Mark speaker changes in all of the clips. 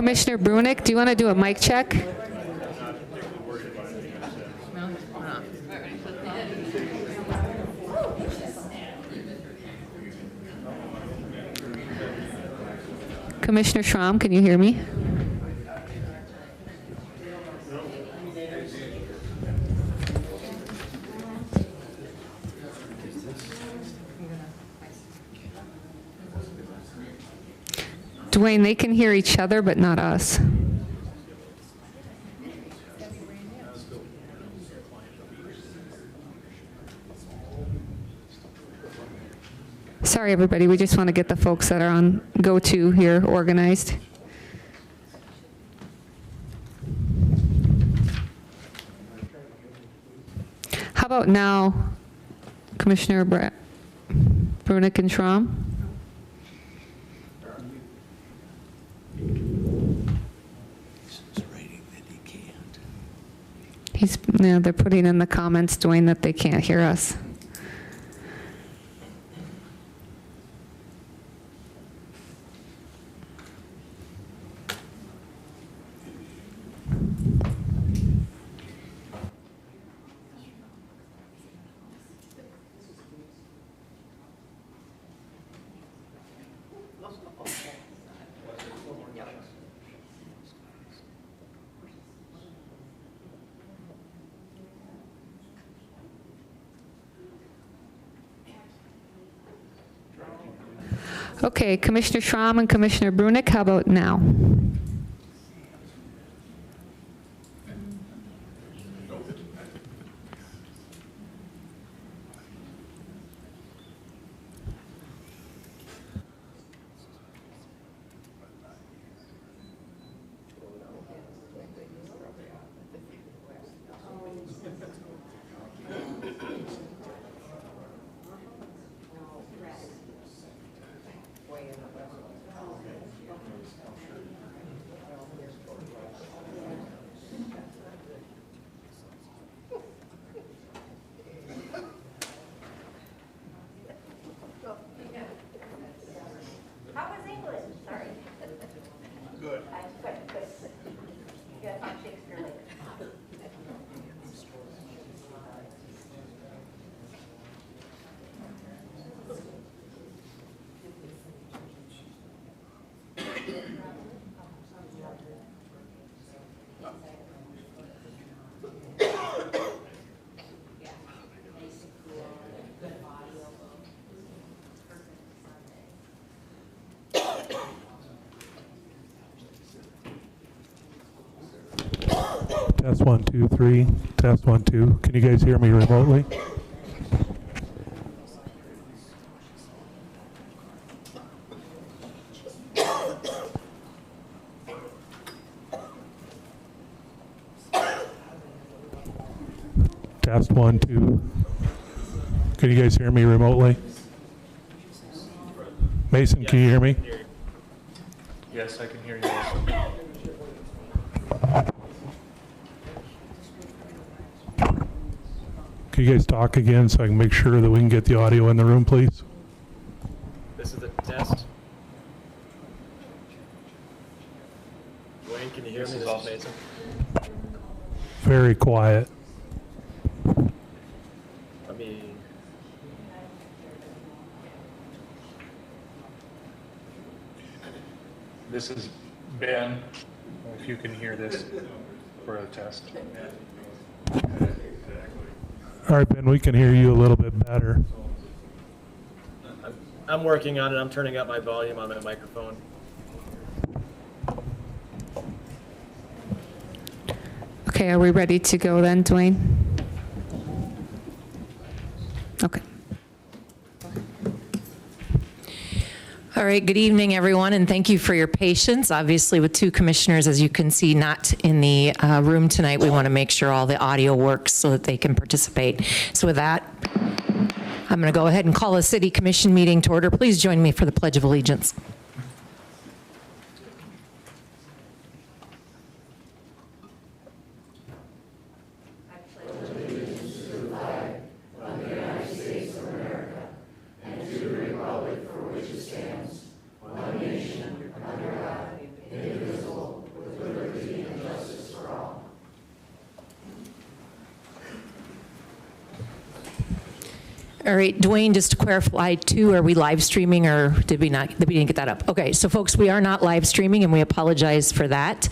Speaker 1: Commissioner Brunick, do you want to do a mic check? Commissioner Schramm, can you hear me? Dwayne, they can hear each other, but not us. Sorry, everybody. We just want to get the folks that are on go-to here organized. How about now, Commissioner Brunick and Schramm? They're putting in the comments, Dwayne, that they can't hear us. Okay, Commissioner Schramm and Commissioner Brunick, how about now?
Speaker 2: Test 1, 2, 3. Test 1, 2. Can you guys hear me remotely? Test 1, 2. Can you guys hear me remotely? Mason, can you hear me?
Speaker 3: Yes, I can hear you also.
Speaker 2: Can you guys talk again so I can make sure that we can get the audio in the room, please?
Speaker 3: This is the test. Wayne, can you hear me? This is Mason.
Speaker 2: Very quiet.
Speaker 3: Let me. This is Ben. If you can hear this for a test.
Speaker 2: All right, Ben, we can hear you a little bit better.
Speaker 3: I'm working on it. I'm turning up my volume on my microphone.
Speaker 1: Okay, are we ready to go then, Dwayne? Okay.
Speaker 4: All right, good evening, everyone, and thank you for your patience. Obviously, with two commissioners, as you can see, not in the room tonight, we want to make sure all the audio works so that they can participate. So with that, I'm going to go ahead and call a city commission meeting to order. Please join me for the Pledge of Allegiance. All right, Dwayne, just to clarify too, are we live streaming or did we not, we didn't get that up? Okay, so folks, we are not live streaming and we apologize for that.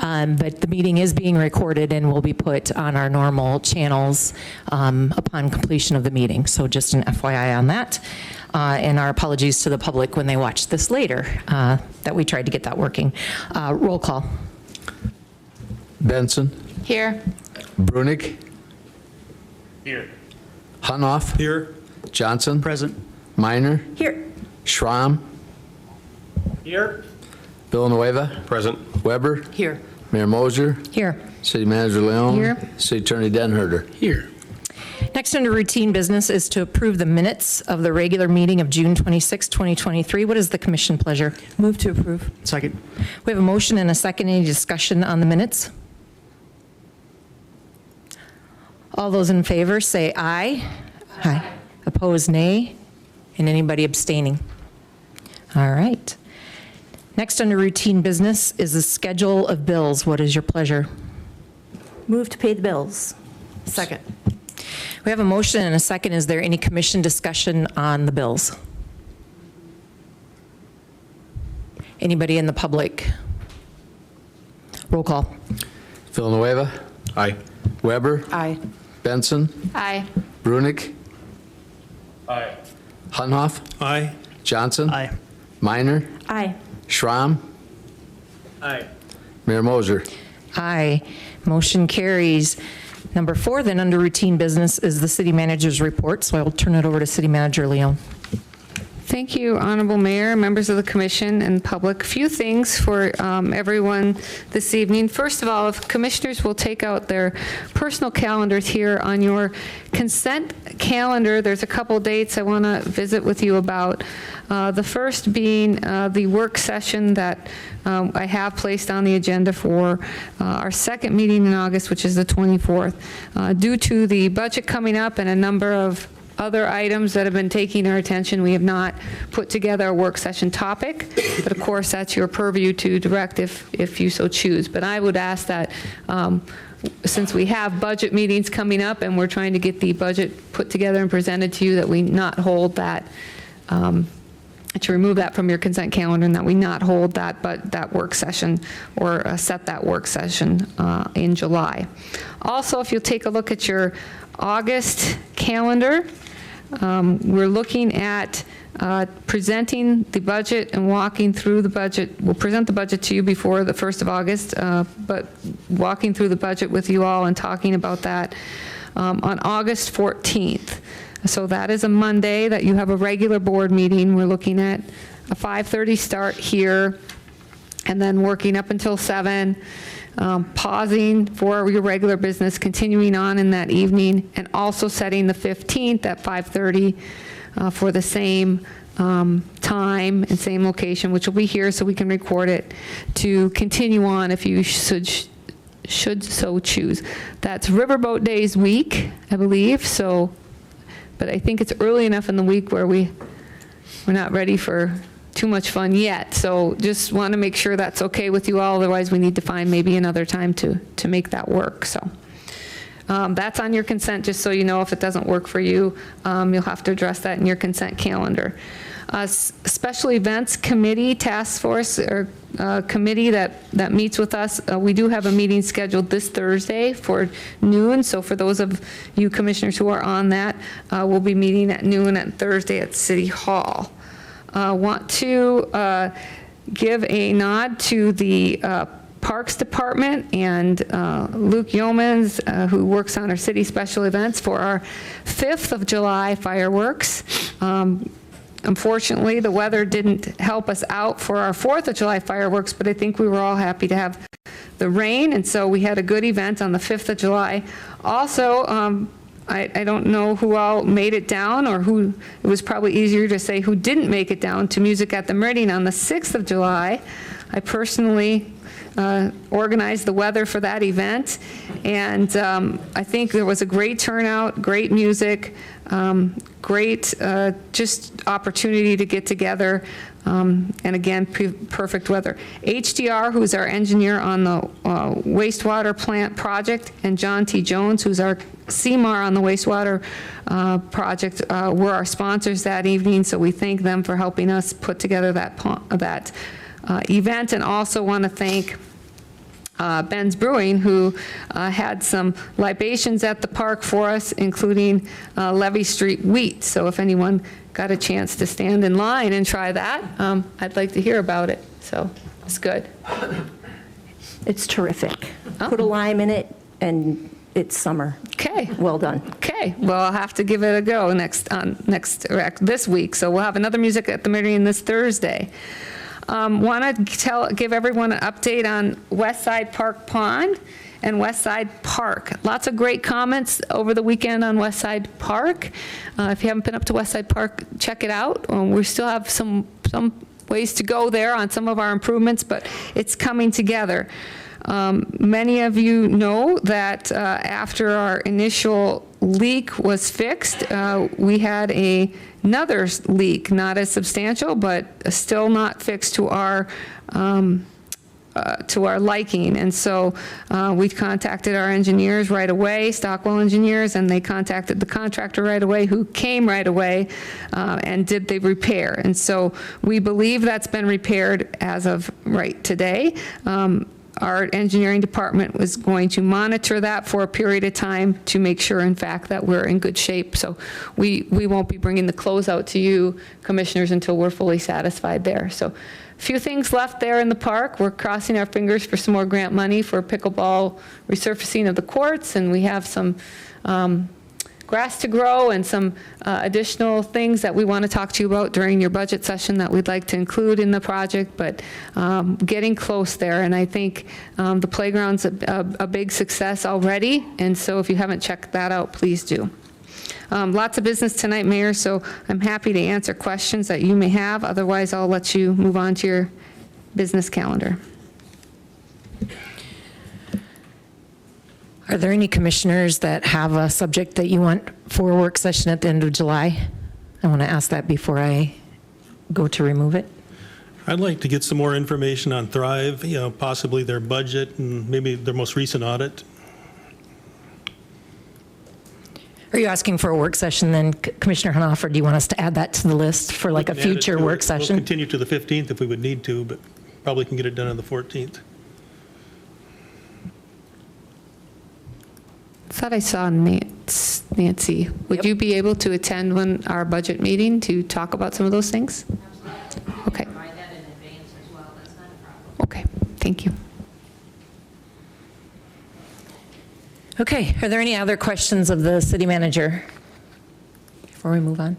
Speaker 4: But the meeting is being recorded and will be put on our normal channels upon completion of the meeting. So just an FYI on that. And our apologies to the public when they watch this later, that we tried to get that working. Roll call.
Speaker 5: Benson,
Speaker 1: Here.
Speaker 5: Brunig,
Speaker 3: Here.
Speaker 5: Hunoff,
Speaker 6: Here.
Speaker 5: Johnson,
Speaker 6: Present.
Speaker 5: Minor,
Speaker 4: Here.
Speaker 5: Schramm,
Speaker 6: Here.
Speaker 5: Villanueva,
Speaker 6: Present.
Speaker 5: Weber,
Speaker 4: Here.
Speaker 5: Mayor Moser,
Speaker 4: Here.
Speaker 5: City Manager Leon.
Speaker 1: Here.
Speaker 5: City Attorney Denherter.
Speaker 6: Here.
Speaker 4: Next under routine business is to approve the minutes of the regular meeting of June 26, 2023. What is the commission pleasure?
Speaker 7: Move to approve.
Speaker 6: Second.
Speaker 4: We have a motion and a second. Any discussion on the minutes? All those in favor say aye. Aye. Opposed, nay. And anybody abstaining? All right. Next under routine business is the schedule of bills. What is your pleasure?
Speaker 7: Move to pay the bills. Second.
Speaker 4: We have a motion and a second. Is there any commission discussion on the bills? Anybody in the public? Roll call.
Speaker 5: Villanueva,
Speaker 6: Aye.
Speaker 5: Weber,
Speaker 7: Aye.
Speaker 5: Benson,
Speaker 1: Aye.
Speaker 5: Brunig,
Speaker 3: Aye.
Speaker 5: Hunoff,
Speaker 6: Aye.
Speaker 5: Johnson,
Speaker 6: Aye.
Speaker 5: Minor,
Speaker 7: Aye.
Speaker 5: Schramm,
Speaker 6: Aye.
Speaker 5: Mayor Moser.
Speaker 4: Aye. Motion carries. Number 4, then under routine business is the city manager's report, so I will turn it over to City Manager Leon.
Speaker 1: Thank you, Honorable Mayor, members of the commission, and public. Few things for everyone this evening. First of all, if commissioners will take out their personal calendars here on your consent calendar, there's a couple dates I want to visit with you about. The first being the work session that I have placed on the agenda for our second meeting in August, which is the 24th. Due to the budget coming up and a number of other items that have been taking our attention, we have not put together a work session topic, but of course that's your purview to direct if you so choose. But I would ask that since we have budget meetings coming up and we're trying to get the budget put together and presented to you, that we not hold that, to remove that from your consent calendar, and that we not hold that work session or set that work session in July. Also, if you'll take a look at your August calendar, we're looking at presenting the budget and walking through the budget. We'll present the budget to you before the 1st of August, but walking through the budget with you all and talking about that on August 14th. So that is a Monday that you have a regular board meeting. We're looking at a 5:30 start here, and then working up until 7, pausing for your regular business, continuing on in that evening, and also setting the 15th at 5:30 for the same time and same location, which will be here so we can record it, to continue on if you should so choose. That's Riverboat Days week, I believe, so, but I think it's early enough in the week where we're not ready for too much fun yet. So just want to make sure that's okay with you all. Otherwise, we need to find maybe another time to make that work. So that's on your consent, just so you know if it doesn't work for you. You'll have to address that in your consent calendar. Special Events Committee Task Force or committee that meets with us. We do have a meeting scheduled this Thursday for noon. So for those of you commissioners who are on that, we'll be meeting at noon on Thursday at City Hall. Want to give a nod to the Parks Department and Luke Yeomans, who works on our city special events, for our 5th of July fireworks. Unfortunately, the weather didn't help us out for our 4th of July fireworks, but I think we were all happy to have the rain, and so we had a good event on the 5th of July. Also, I don't know who all made it down, or who, it was probably easier to say who didn't make it down to Music at the Meridian on the 6th of July. I personally organized the weather for that event, and I think there was a great turnout, great music, great just opportunity to get together And again, perfect weather. HDR, who's our engineer on the wastewater plant project, and John T. Jones, who's our CMAR on the wastewater project, were our sponsors that evening, so we thank them for helping us put together that event, and also want to thank Ben's Brewing, who had some libations at the park for us, including Levy Street wheat. So if anyone got a chance to stand in line and try that, I'd like to hear about it. So it's good.
Speaker 7: It's terrific. Put a lime in it, and it's summer.
Speaker 1: Okay.
Speaker 7: Well done.
Speaker 1: Okay, well, I'll have to give it a go this week. So we'll have another Music at the Meridian this Thursday. Want to give everyone an update on West Side Park Pond and West Side Park. Lots of great comments over the weekend on West Side Park. If you haven't been up to West Side Park, check it out. We still have some ways to go there on some of our improvements, but it's coming together. Many of you know that after our initial leak was fixed, we had another leak, not as substantial, but still not fixed to our liking. And so we contacted our engineers right away, Stockwell Engineers, and they contacted the contractor right away, who came right away and did the repair. And so we believe that's been repaired as of right today. Our engineering department was going to monitor that for a period of time to make sure, in fact, that we're in good shape. So we won't be bringing the closeout to you, commissioners, until we're fully satisfied there. So a few things left there in the park. We're crossing our fingers for some more grant money for pickleball resurfacing of the courts, and we have some grass to grow and some additional things that we want to talk to you about during your budget session that we'd like to include in the project, but getting close there. And I think the playground's a big success already, and so if you haven't checked that out, please do. Lots of business tonight, Mayor, so I'm happy to answer questions that you may have. Otherwise, I'll let you move on to your business calendar.
Speaker 4: Are there any commissioners that have a subject that you want for a work session at the end of July? I want to ask that before I go to remove it.
Speaker 8: I'd like to get some more information on Thrive, possibly their budget and maybe their most recent audit.
Speaker 4: Are you asking for a work session then, Commissioner Hanoff, or do you want us to add that to the list for like a
Speaker 8: We can add it
Speaker 4: future
Speaker 8: to
Speaker 4: work
Speaker 8: it.
Speaker 4: session?
Speaker 8: We'll continue to the 15th if we would need to, but probably can get it done on the 14th.
Speaker 1: Thought I saw Nancy. Would you be able to attend our budget meeting to talk about some of those things? Okay. Okay, thank you.
Speaker 4: Okay, are there any other questions of the city manager before we move on?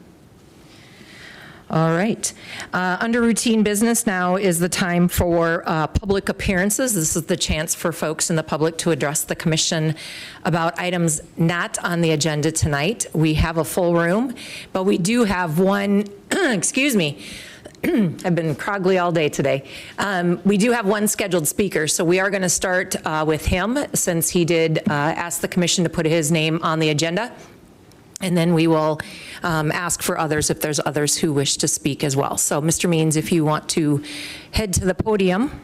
Speaker 4: All right. Under routine business now is the time for public appearances. This is the chance for folks in the public to address the commission about items not on the agenda tonight. We have a full room, but we do have one, excuse me, I've been croggly all day today. We do have one scheduled speaker, so we are going to start with him since he did ask the commission to put his name on the agenda. And then we will ask for others if there's others who wish to speak as well. So, Mr. Means, if you want to head to the podium.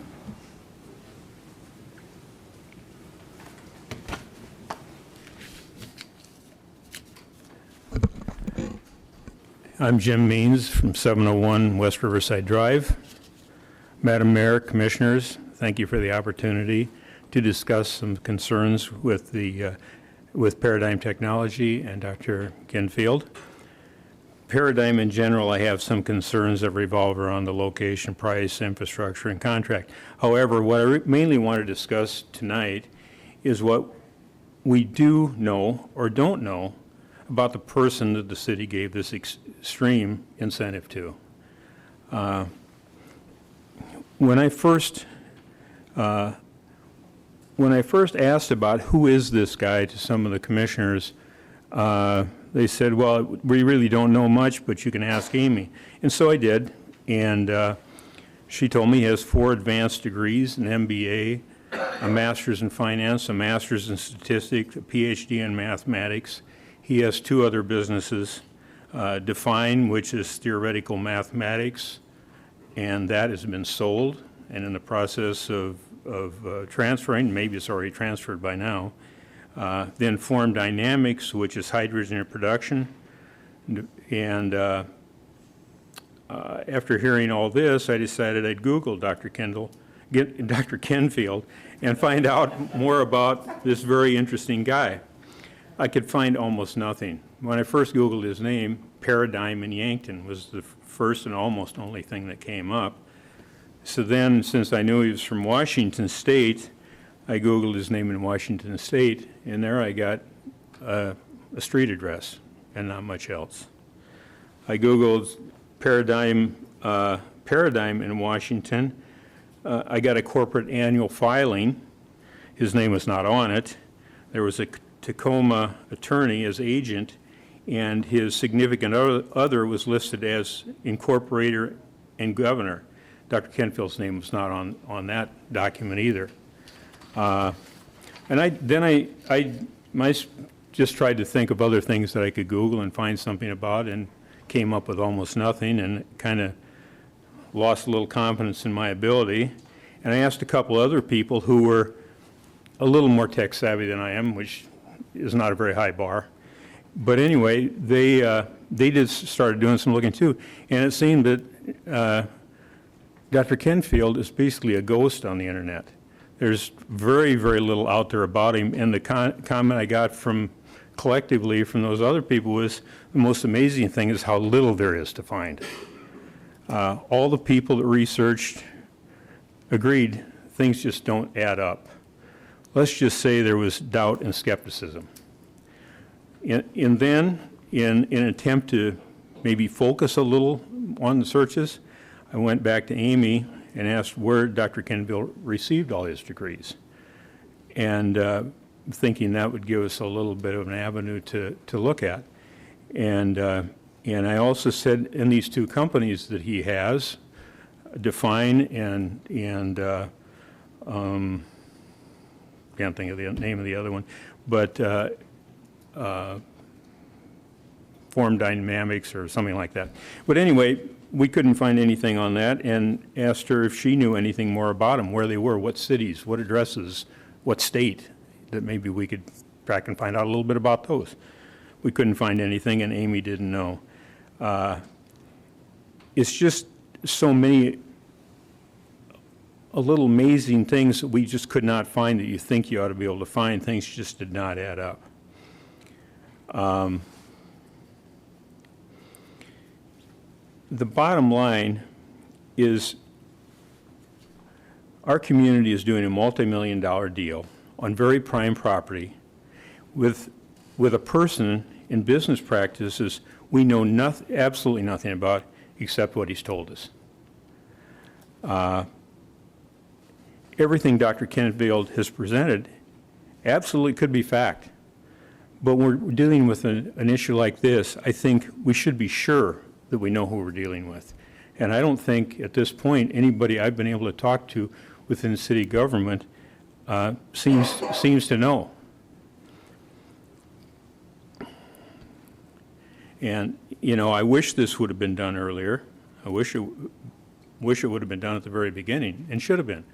Speaker 9: I'm Jim Means from 701 West Riverside Drive. Madam Mayor, Commissioners, thank you for the opportunity to discuss some concerns with Paradigm Technology and Dr. Ginfield. Paradigm in general, I have some concerns that revolve around the location, price, infrastructure, and contract. However, what I mainly want to discuss tonight is what we do know or don't know about the person that the city gave this extreme incentive to. When I first asked about who is this guy to some of the commissioners, they said, well, we really don't know much, but you can ask Amy. And so I did, and she told me he has 4 advanced degrees, an MBA, a master's in finance, a master's in statistics, a PhD in mathematics. He has 2 other businesses, Define, which is theoretical mathematics, and that has been sold and in the process of transferring, maybe it's already transferred by now. Then Form Dynamics, which is hydrogen in production. And after hearing all this, I decided I'd Google Dr. Kenfield and find out more about this very interesting guy. I could find almost nothing. When I first Googled his name, Paradigm in Yankton was the first and almost only thing that came up. So then, since I knew he was from Washington State, I Googled his name in Washington State, and there I got a street address and not much else. I Googled Paradigm in Washington. I got a corporate annual filing. His name was not on it. There was a Tacoma attorney as agent, and his significant other was listed as incorporator and governor. Dr. Kenfield's name was not on that document either. And I just tried to think of other things that I could Google and find something about, and came up with almost nothing, and kind of lost a little confidence in my ability. And I asked a couple other people who were a little more tech savvy than I am, which is not a very high bar. But anyway, they just started doing some looking too, and it seemed that Dr. Kenfield is basically a ghost on the internet. There's very, very little out there about him, and the comment I got from collectively from those other people was the most amazing thing is how little there is to find. All the people that researched agreed things just don't add up. Let's just say there was doubt and skepticism. And then, in an attempt to maybe focus a little on the searches, I went back to Amy and asked where Dr. Kenfield received all his degrees, and thinking that would give us a little bit of an avenue to look at. And I also said in these two companies that he has, Define and can't think of the name of the other one, but Form Dynamics or something like that. But anyway, we couldn't find anything on that, and asked her if she knew anything more about them, where they were, what cities, what addresses, what state, that maybe we could track and find out a little bit about those. We couldn't find anything, and Amy didn't know. It's just so many a little amazing things that we just could not find that you think you ought to be able to find. Things just did not add up. The bottom line is our community is doing a multi-million-dollar deal on very prime property with a person in business practices we know absolutely nothing about except what he's told us. Everything Dr. Kenfield has presented absolutely could be fact. But when we're dealing with an issue like this, I think we should be sure that we know who we're dealing with. And I don't think at this point anybody I've been able to talk to within city government seems to know. And, you know, I wish this would have been done earlier. I wish it would have been done at the very beginning, and should have been.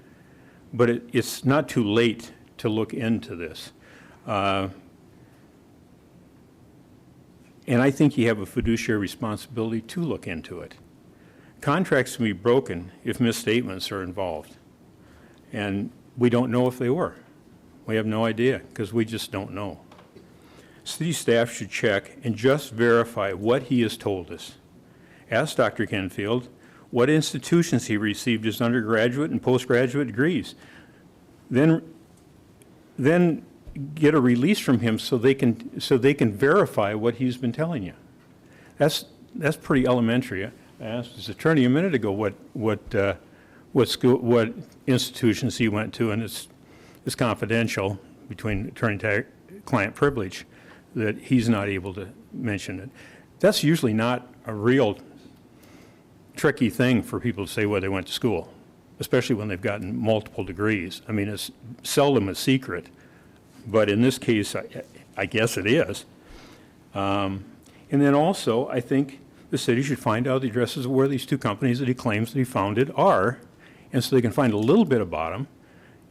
Speaker 9: But it's not too late to look into this. And I think you have a fiduciary responsibility to look into it. Contracts can be broken if misstatements are involved. And we don't know if they were. We have no idea, because we just don't know. City staff should check and just verify what he has told us. Ask Dr. Kenfield what institutions he received his undergraduate and postgraduate degrees. Then get a release from him so they can verify what he's been telling you. That's pretty elementary. I asked his attorney a minute ago what institutions he went to, and it's confidential between attorney-client privilege that he's not able to mention it. That's usually not a real tricky thing for people to say where they went to school, especially when they've gotten multiple degrees. I mean, it's seldom a secret, but in this case, I guess it is. And then also, I think the city should find out the addresses of where these two companies that he claims that he founded are, and so they can find a little bit about them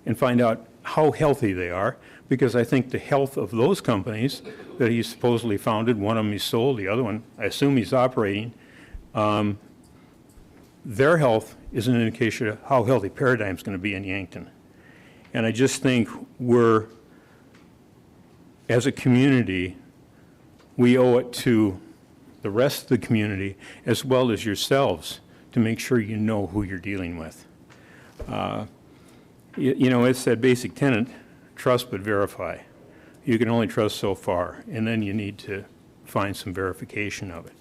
Speaker 9: and find out how healthy they are, because I think the health of those companies that he supposedly founded, one of them he sold, the other one, I assume he's operating, their health is an indication of how healthy Paradigm's going to be in Yankton. And I just think we're, as a community, we owe it to the rest of the community as well as yourselves to make sure you know who you're dealing with. You know, it's that basic tenet, trust but verify. You can only trust so far, and then you need to find some verification of it.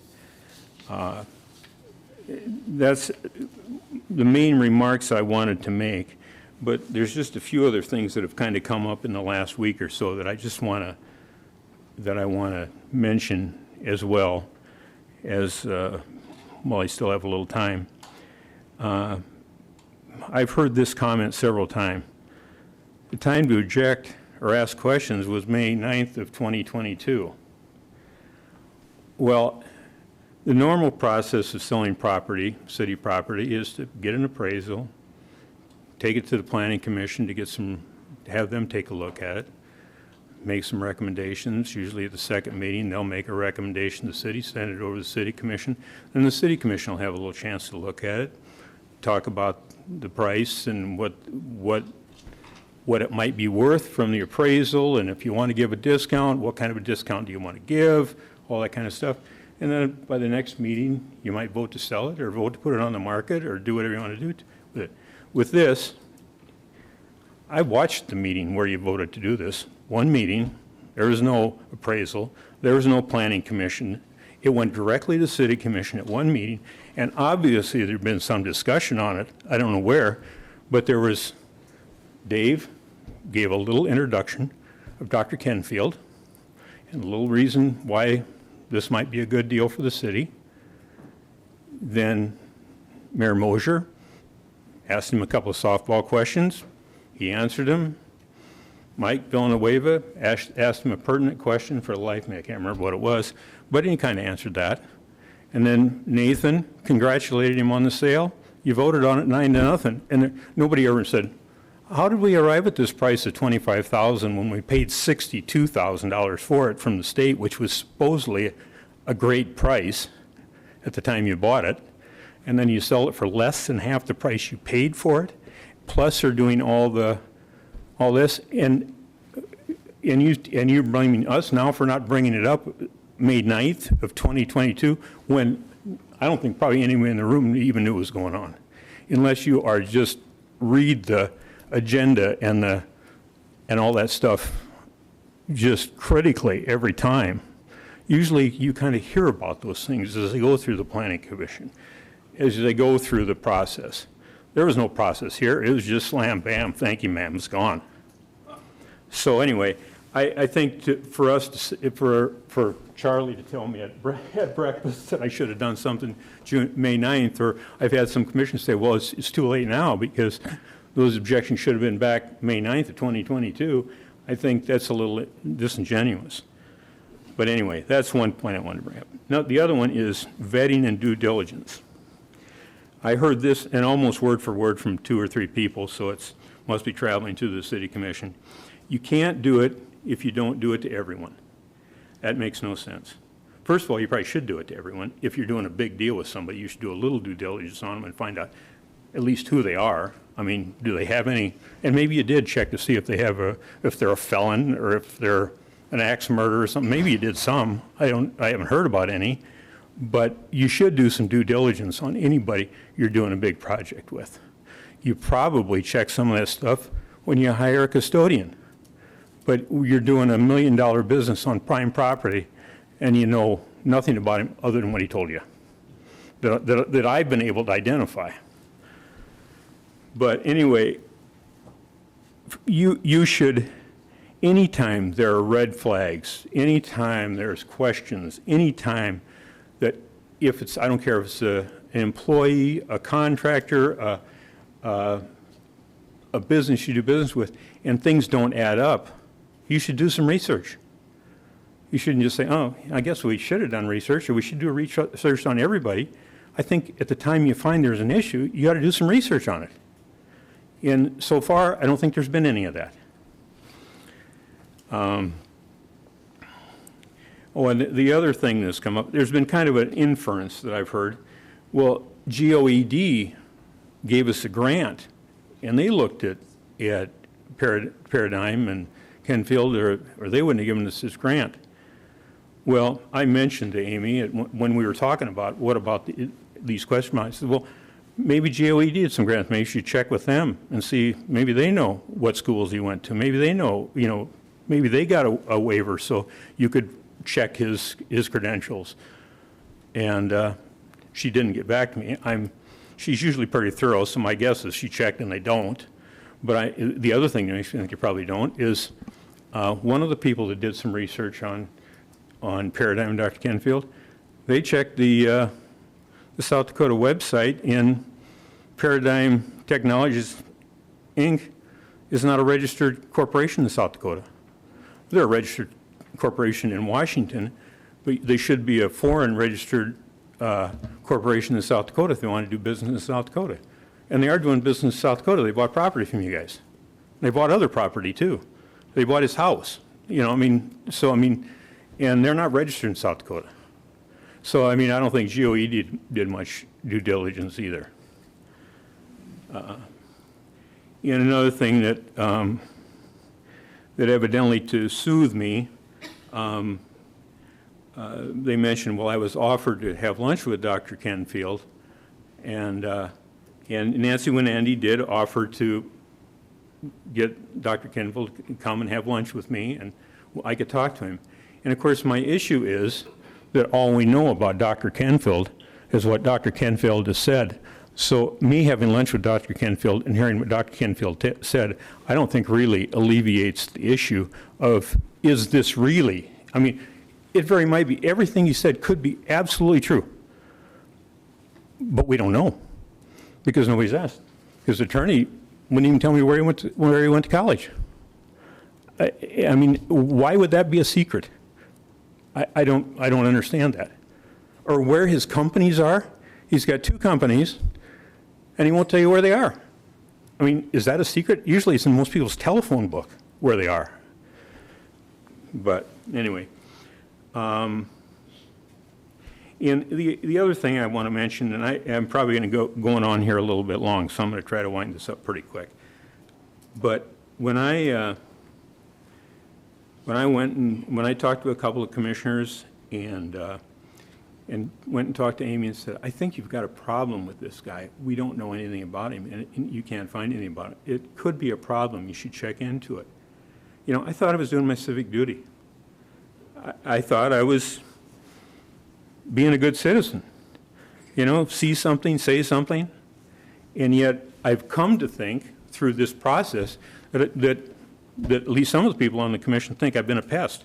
Speaker 9: That's the main remarks I wanted to make, but there's just a few other things that have kind of come up in the last week or so that I just want to mention as well as, while I still have a little time. I've heard this comment several times. The time to object or ask questions was May 9th of 2022. Well, the normal process of selling property, city property, is to get an appraisal, take it to the Planning Commission to have them take a look at it, make some recommendations. Usually at the second meeting, they'll make a recommendation to the city, send it over to the City Commission, and the City Commission will have a little chance to look at it, talk about the price and what it might be worth from the appraisal, and if you want to give a discount, what kind of a discount do you want to give, all that kind of stuff. And then by the next meeting, you might vote to sell it or vote to put it on the market or do whatever you want to do with it. With this, I watched the meeting where you voted to do this. One meeting, there was no appraisal, there was no Planning Commission. It went directly to the City Commission at one meeting, and obviously there'd been some discussion on it. I don't know where, but there was, Dave gave a little introduction of Dr. Kenfield and a little reason why this might be a good deal for the city. Then Mayor Mosier asked him a couple of softball questions. He answered them. Mike Villanueva asked him a pertinent question for the life of me. I can't remember what it was, but he kind of answered that. And then Nathan congratulated him on the sale. You voted on it 9-0, and nobody ever said, how did we arrive at this price of $25,000 when we paid $62,000 for it from the state, which was supposedly a great price at the time you bought it, and then you sell it for less than half the price you paid for it, plus they're doing all this, and you're blaming us now for not bringing it up May 9th of 2022, when I don't think probably anyone in the room even knew what was going on, unless you are just read the agenda and all that stuff just critically every time. Usually you kind of hear about those things as they go through the Planning Commission, as they go through the process. There was no process here. It was just slam, bam, thank you, ma'am, it's gone. So anyway, I think for us, for Charlie to tell me at breakfast that I should have done something May 9th, or I've had some commissions say, well, it's too late now because those objections should have been back May 9th of 2022. I think that's a little disingenuous. But anyway, that's one point I wanted to bring up. Now, the other one is vetting and due diligence. I heard this, and almost word for word, from 2 or 3 people, so it must be traveling to the City Commission. You can't do it if you don't do it to everyone. That makes no sense. First of all, you probably should do it to everyone. If you're doing a big deal with somebody, you should do a little due diligence on them and find out at least who they are. I mean, do they have any, and maybe you did check to see if they have if they're a felon or if they're an axe murderer or something. Maybe you did some. I haven't heard about any, but you should do some due diligence on anybody you're doing a big project with. You probably check some of that stuff when you hire a custodian, but you're doing $1 million business on prime property and you know nothing about him other than what he told you, that I've been able to identify. But anyway, you should, anytime there are red flags, anytime there's questions, anytime that if it's, I don't care if it's an employee, a contractor, a business you do business with, and things don't add up, you should do some research. You shouldn't just say, oh, I guess we should have done research, or we should do research on everybody. I think at the time you find there's an issue, you got to do some research on it. And so far, I don't think there's been any of that. Oh, and the other thing that's come up, there's been kind of an inference that I've heard. Well, GOED gave us a grant, and they looked at Paradigm and Kenfield, or they wouldn't have given us this grant. Well, I mentioned to Amy when we were talking about what about these questions, I said, well, maybe GOED did some grants. Maybe you should check with them and see, maybe they know what schools he went to. Maybe they know, maybe they got a waiver so you could check his credentials. And she didn't get back to me. She's usually pretty thorough, so my guess is she checked and they don't. But the other thing that makes me think you probably don't is one of the people that did some research on Paradigm and Dr. Kenfield, they checked the South Dakota website, and Paradigm Technologies, Inc. is not a registered corporation in South Dakota. They're a registered corporation in Washington, but they should be a foreign registered corporation in South Dakota if they want to do business in South Dakota. And they are doing business in South Dakota. They bought property from you guys. They bought other property too. They bought his house. And they're not registered in South Dakota. So, I don't think GOE did much due diligence either. And another thing that evidently to soothe me, they mentioned, well, I was offered to have lunch with Dr. Kenfield, and Nancy Winandy did offer to get Dr. Kenfield to come and have lunch with me, and I could talk to him. And of course, my issue is that all we know about Dr. Kenfield is what Dr. Kenfield has said. So me having lunch with Dr. Kenfield and hearing what Dr. Kenfield said, I don't think really alleviates the issue of, is this really? It very might be. Everything he said could be absolutely true. But we don't know because nobody's asked. His attorney wouldn't even tell me where he went to college. Why would that be a secret? I don't understand that. Or where his companies are. He's got 2 companies, and he won't tell you where they are. Is that a secret? Usually it's in most people's telephone book where they are. But anyway. And the other thing I want to mention, and I'm probably going to going on here a little bit long, so I'm going to try to wind this up pretty quick. But when I talked to a couple of commissioners and went and talked to Amy and said, I think you've got a problem with this guy. We don't know anything about him, and you can't find anything about it. It could be a problem. You should check into it. I thought I was doing my civic duty. I thought I was being a good citizen. See something, say something. And yet I've come to think through this process that at least some of the people on the commission think I've been a pest.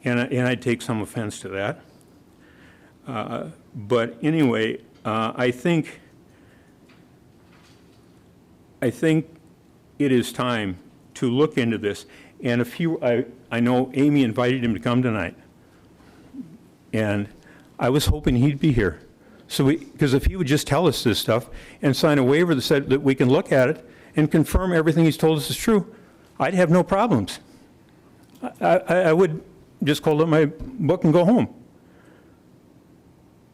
Speaker 9: And I take some offense to that. But anyway, I think it is time to look into this. And I know Amy invited him to come tonight. And I was hoping he'd be here. Because if he would just tell us this stuff and sign a waiver that said that we can look at it and confirm everything he's told us is true, I'd have no problems. I would just close up my book and go home.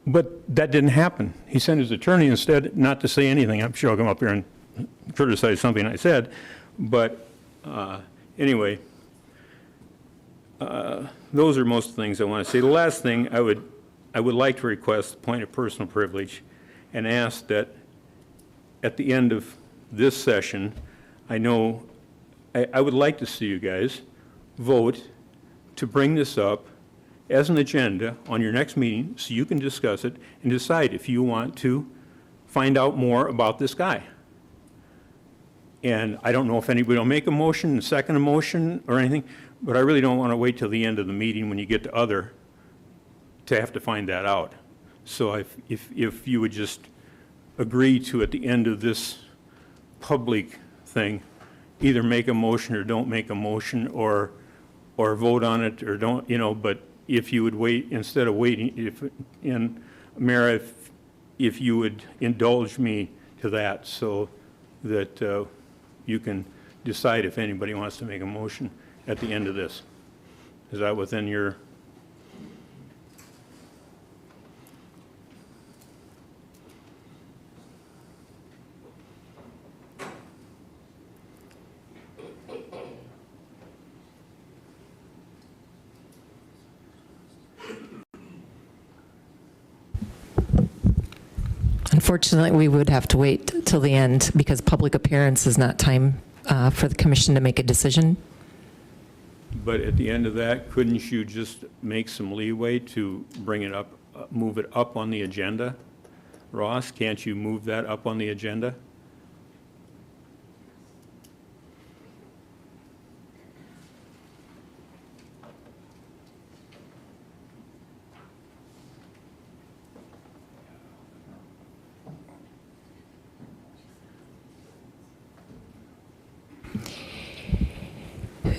Speaker 9: But that didn't happen. He sent his attorney instead not to say anything. I'm sure I'll come up here and criticize something I said. But anyway, those are most of the things I want to say. The last thing I would like to request a point of personal privilege and ask that at the end of this session, I would like to see you guys vote to bring this up as an agenda on your next meeting so you can discuss it and decide if you want to find out more about this guy. And I don't know if anybody will make a motion, second a motion or anything, but I really don't want to wait till the end of the meeting when you get to other to have to find that out. So if you would just agree to, at the end of this public thing, either make a motion or don't make a motion, or or vote on it, or don't, but if you would wait, instead of waiting, Mayor, if you would indulge me to that so that you can decide if anybody wants to make a motion at the end of this. Is that within your?
Speaker 4: Unfortunately, we would have to wait till the end because public appearance is not time for the commission to make a decision.
Speaker 9: But at the end of that, couldn't you just make some leeway to bring it up, move it up on the agenda? Ross, can't you move that up on the agenda?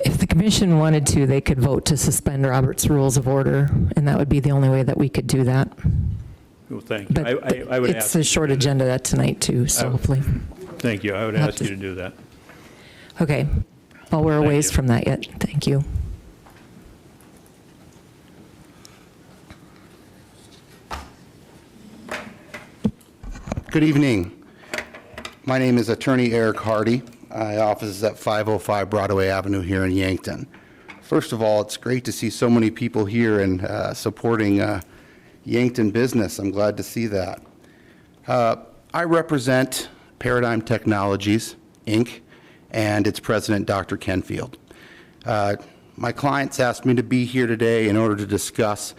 Speaker 4: If the commission wanted to, they could vote to suspend Robert's Rules of Order, and that would be the only way that we could do that.
Speaker 9: Well, thank you.
Speaker 4: But
Speaker 9: I would
Speaker 4: it's
Speaker 9: ask
Speaker 4: a
Speaker 9: you
Speaker 4: short
Speaker 9: to do that.
Speaker 4: agenda tonight, too, so hopefully.
Speaker 9: Thank you. I would ask you to do that.
Speaker 4: Okay. Well, we're a
Speaker 9: Thank
Speaker 4: ways
Speaker 9: you.
Speaker 4: from that yet. Thank you.
Speaker 10: Good evening. My name is Attorney Eric Hardy. My office is at 505 Broadway Avenue here in Yankton. First of all, it's great to see so many people here and supporting Yankton business. I'm glad to see that. I represent Paradigm Technologies, Inc., and its president, Dr. Kenfield. My clients asked me to be here today in order to discuss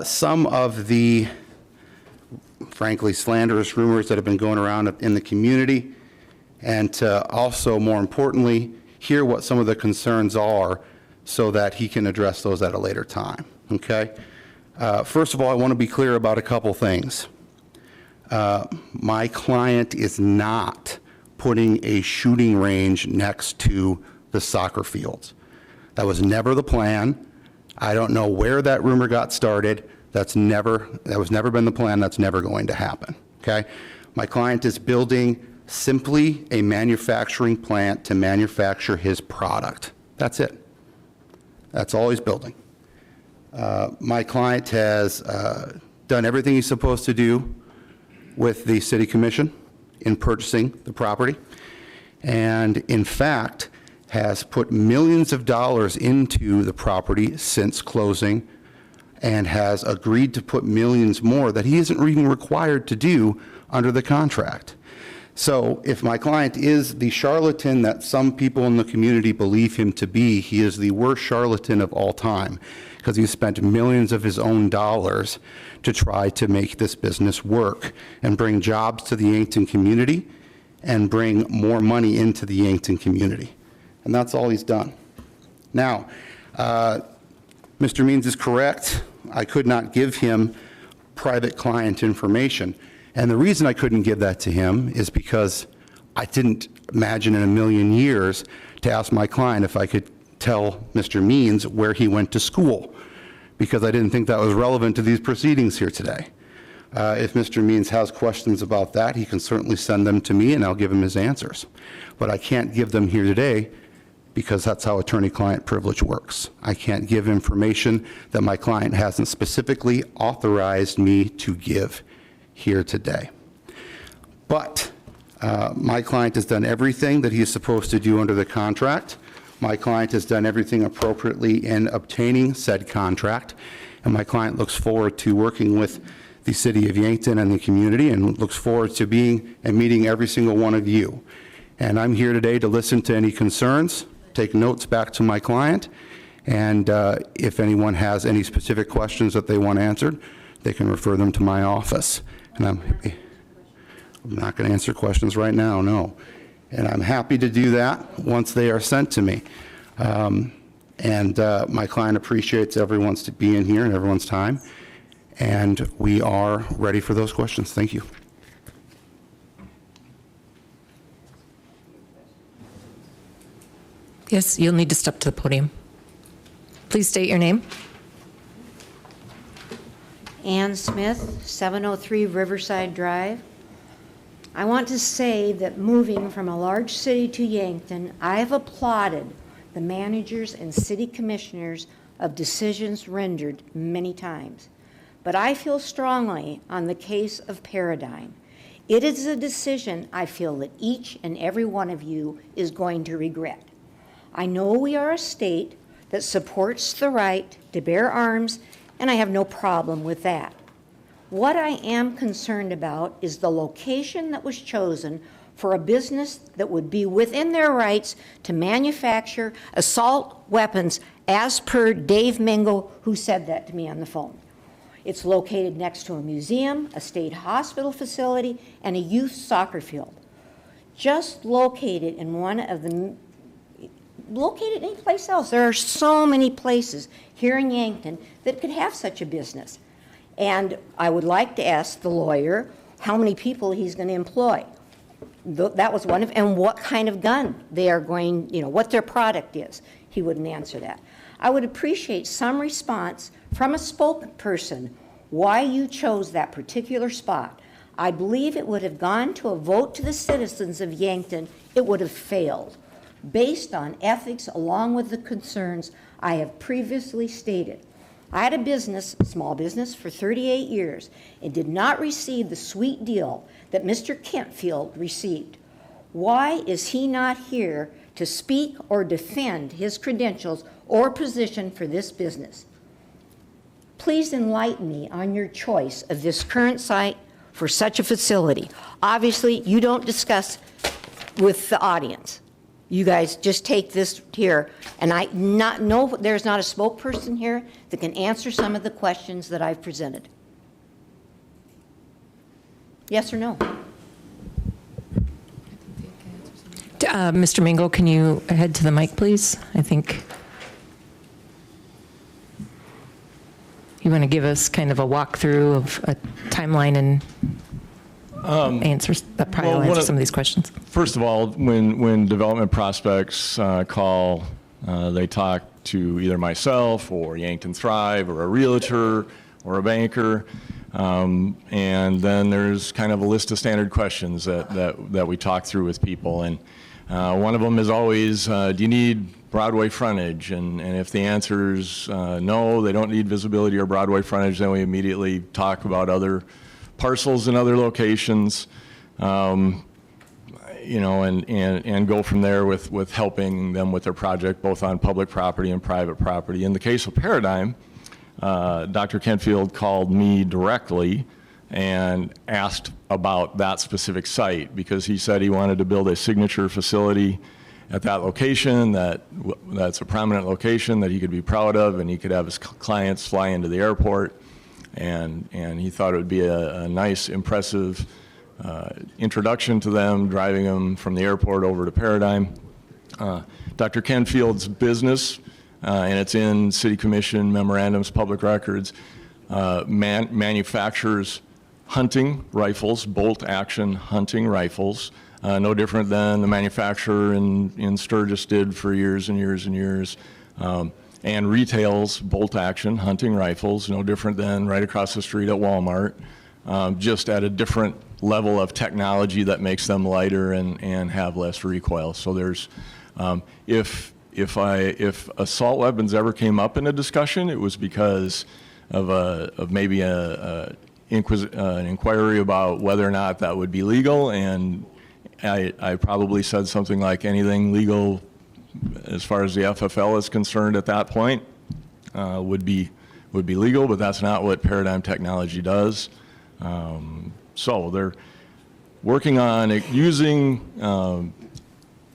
Speaker 10: some of the, frankly, slanderous rumors that have been going around in the community, and to also, more importantly, hear what some of the concerns are so that he can address those at a later time, okay? First of all, I want to be clear about a couple things. My client is not putting a shooting range next to the soccer fields. That was never the plan. I don't know where that rumor got started. That was never been the plan. That's never going to happen, okay? My client is building simply a manufacturing plant to manufacture his product. That's it. That's all he's building. My client has done everything he's supposed to do with the city commission in purchasing the property, and in fact has put millions of dollars into the property since closing, and has agreed to put millions more that he isn't even required to do under the contract. So if my client is the charlatan that some people in the community believe him to be, he is the worst charlatan of all time, because he spent millions of his own dollars to try to make this business work and bring jobs to the Yankton community and bring more money into the Yankton community. And that's all he's done. Now, Mr. Means is correct. I could not give him private client information. And the reason I couldn't give that to him is because I didn't imagine in a million years to ask my client if I could tell Mr. Means where he went to school, because I didn't think that was relevant to these proceedings here today. If Mr. Means has questions about that, he can certainly send them to me and I'll give him his answers. But I can't give them here today because that's how attorney-client privilege works. I can't give information that my client hasn't specifically authorized me to give here today. But my client has done everything that he is supposed to do under the contract. My client has done everything appropriately in obtaining said contract, and my client looks forward to working with the city of Yankton and the community, and looks forward to being and meeting every single one of you. And I'm here today to listen to any concerns, take notes back to my client, and if anyone has any specific questions that they want answered, they can refer them to my office. And I'm not going to answer questions right now, no. And I'm happy to do that once they are sent to me. My client appreciates everyone's being here and everyone's time. And we are ready for those questions. Thank you.
Speaker 4: Yes, you'll need to step to the podium. Please state your name.
Speaker 11: Ann Smith, 703 Riverside Drive. I want to say that moving from a large city to Yankton, I have applauded the managers and city commissioners of decisions rendered many times. But I feel strongly on the case of Paradigm. It is a decision I feel that each and every one of you is going to regret. I know we are a state that supports the right to bear arms, and I have no problem with that. What I am concerned about is the location that was chosen for a business that would be within their rights to manufacture assault weapons, as per Dave Mingo, who said that to me on the phone. It's located next to a museum, a state hospital facility, and a youth soccer field. Just located in one of the, located any place else. There are so many places here in Yankton that could have such a business. And I would like to ask the lawyer how many people he's going to employ. That was one of, and what kind of gun they are going, what their product is. He wouldn't answer that. I would appreciate some response from a spokesperson why you chose that particular spot. I believe it would have gone to a vote to the citizens of Yankton. It would have failed based on ethics along with the concerns I have previously stated. I had a business, small business, for 38 years and did not receive the sweet deal that Mr. Kentfield received. Why is he not here to speak or defend his credentials or position for this business? Please enlighten me on your choice of this current site for such a facility. Obviously, you don't discuss with the audience. You guys just take this here, and there's not a spokesperson here that can answer some of the questions that I've presented. Yes or no?
Speaker 4: Mr. Mingo, can you head to the mic, please? I think you want to give us kind of a walkthrough of a timeline and answers that probably will answer some of these questions.
Speaker 12: First of all, when development prospects call, they talk to either myself or Yankton Thrive or a realtor or a banker, and then there's kind of a list of standard questions that we talk through with people. And one of them is always, do you need Broadway frontage? And if the answer is no, they don't need visibility or Broadway frontage, then we immediately talk about other parcels in other locations, and go from there with helping them with their project, both on public property and private property. In the case of Paradigm, Dr. Kentfield called me directly and asked about that specific site because he said he wanted to build a signature facility at that location that's a prominent location that he could be proud of, and he could have his clients fly into the airport. And he thought it would be a nice, impressive introduction to them, driving them from the airport over to Paradigm. Dr. Kenfield's business, and it's in City Commission memorandums, public records, manufactures hunting rifles, bolt-action hunting rifles, no different than the manufacturer in Sturgis did for years and years and years. And retails bolt-action hunting rifles, no different than right across the street at Walmart, just at a different level of technology that makes them lighter and have less recoil. So there's, if assault weapons ever came up in a discussion, it was because of maybe an inquiry about whether or not that would be legal, and I probably said something like anything legal as far as the FFL is concerned at that point, would be legal, but that's not what Paradigm Technology does. So they're working on using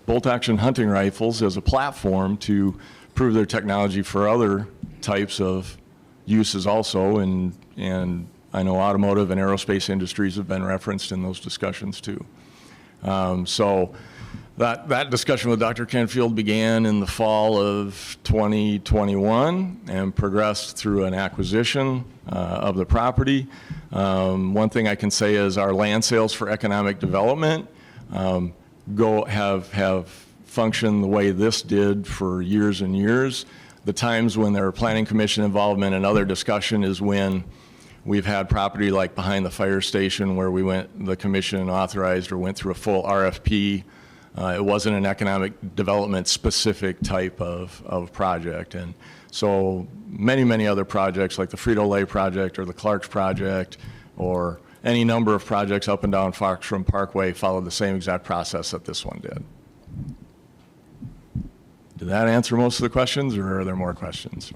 Speaker 12: bolt-action hunting rifles as a platform to prove their technology for other types of uses also, and I know automotive and aerospace industries have been referenced in those discussions too. So that discussion with Dr. Kenfield began in the fall of 2021 and progressed through an acquisition of the property. One thing I can say is our land sales for economic development have functioned the way this did for years and years. The times when there are planning commission involvement and other discussion is when we've had property like behind the fire station where the commission authorized or went through a full RFP. It wasn't an economic development specific type of project. And so many other projects like the Frito-Lay project or the Clark's project or any number of projects up and down Foxroom Parkway followed the same exact process that this one did. Did that answer most of the questions, or are there more questions?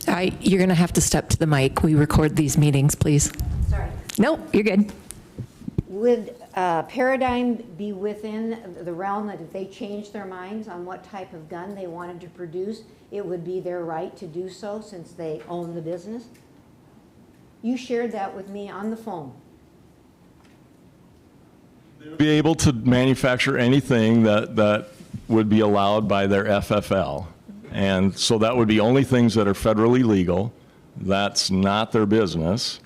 Speaker 4: You're going to have to step to the mic. We record these meetings, please.
Speaker 11: Sorry.
Speaker 4: No, you're good.
Speaker 11: Would Paradigm be within the realm that if they changed their minds on what type of gun they wanted to produce, it would be their right to do so since they own the business? You shared that with me on the phone.
Speaker 12: Be able to manufacture anything that would be allowed by their FFL. And so that would be only things that are federally legal. That's not their business.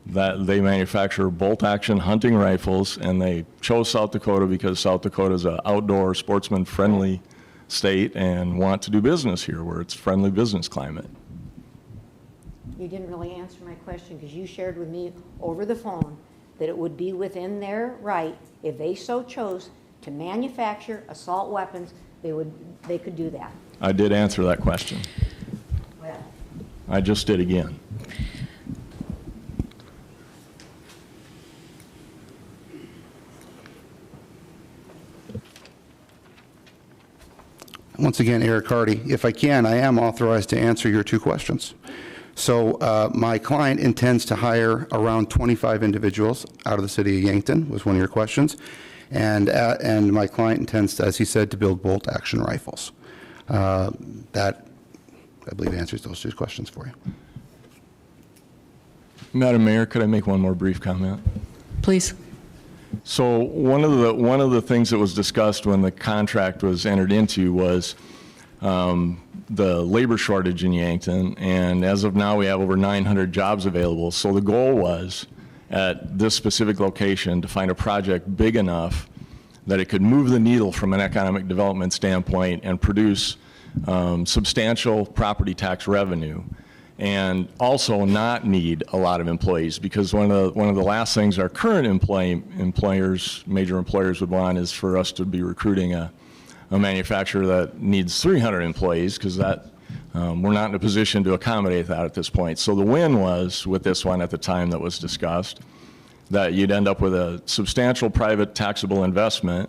Speaker 12: That they manufacture bolt-action hunting rifles, and they chose South Dakota because South Dakota is an outdoor, sportsman-friendly state and want to do business here where it's friendly business climate.
Speaker 11: You didn't really answer my question because you shared with me over the phone that it would be within their right, if they so chose, to manufacture assault weapons, they could do that.
Speaker 12: I did answer that question.
Speaker 11: Well,
Speaker 12: I just did again.
Speaker 10: Once again, Eric Hardy. If I can, I am authorized to answer your two questions. So my client intends to hire around 25 individuals out of the city of Yankton, was one of your questions. And my client intends, as he said, to build bolt-action rifles. That, I believe, answers those two questions for you.
Speaker 12: Madam Mayor, could I make one more brief comment?
Speaker 4: Please.
Speaker 12: So one of the things that was discussed when the contract was entered into was the labor shortage in Yankton, and as of now we have over 900 jobs available. So the goal was at this specific location to find a project big enough that it could move the needle from an economic development standpoint and produce substantial property tax revenue, and also not need a lot of employees, because one of the last things our current major employers would want is for us to be recruiting a manufacturer that needs 300 employees, because that we're not in a position to accommodate that at this point. So the win was, with this one at the time that was discussed, that you'd end up with a substantial private taxable investment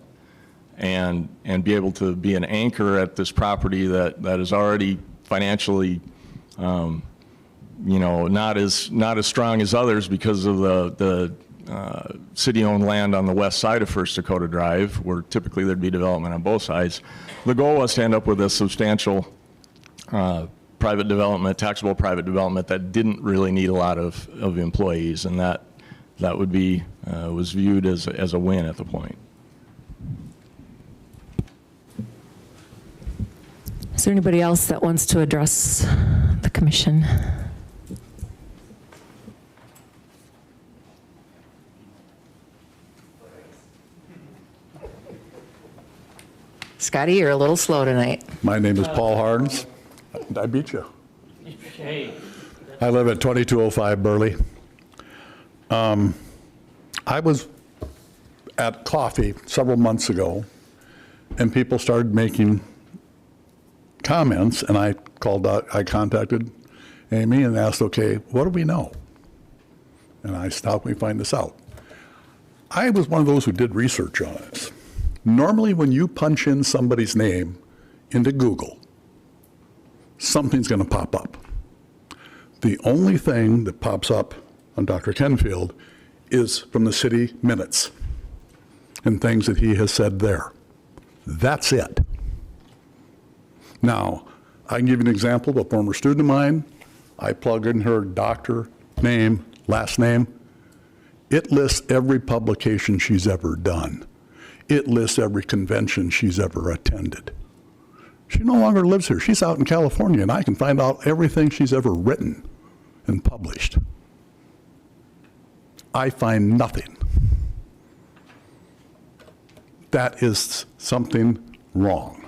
Speaker 12: and be able to be an anchor at this property that is already financially not as strong as others because of the city-owned land on the west side of First Dakota Drive, where typically there'd be development on both sides. The goal was to end up with a substantial private development, taxable private development that didn't really need a lot of employees, and that would be was viewed as a win at the point.
Speaker 4: Is there anybody else that wants to address the commission? Scotty, you're a little slow tonight.
Speaker 13: My name is Paul Harns. I beat you.
Speaker 6: Hey.
Speaker 13: I live at 2205 Burley. I was at coffee several months ago, and people started making comments, and I contacted Amy and asked, okay, what do we know? And I said, how can we find this out? I was one of those who did research on this. Normally, when you punch in somebody's name into Google, something's going to pop up. The only thing that pops up on Dr. Kenfield is from the city minutes and things that he has said there. That's it. Now, I can give you an example of a former student of mine. I plug in her doctor name, last name. It lists every publication she's ever done. It lists every convention she's ever attended. She no longer lives here. She's out in California, and I can find out everything she's ever written and published. I find nothing. That is something wrong.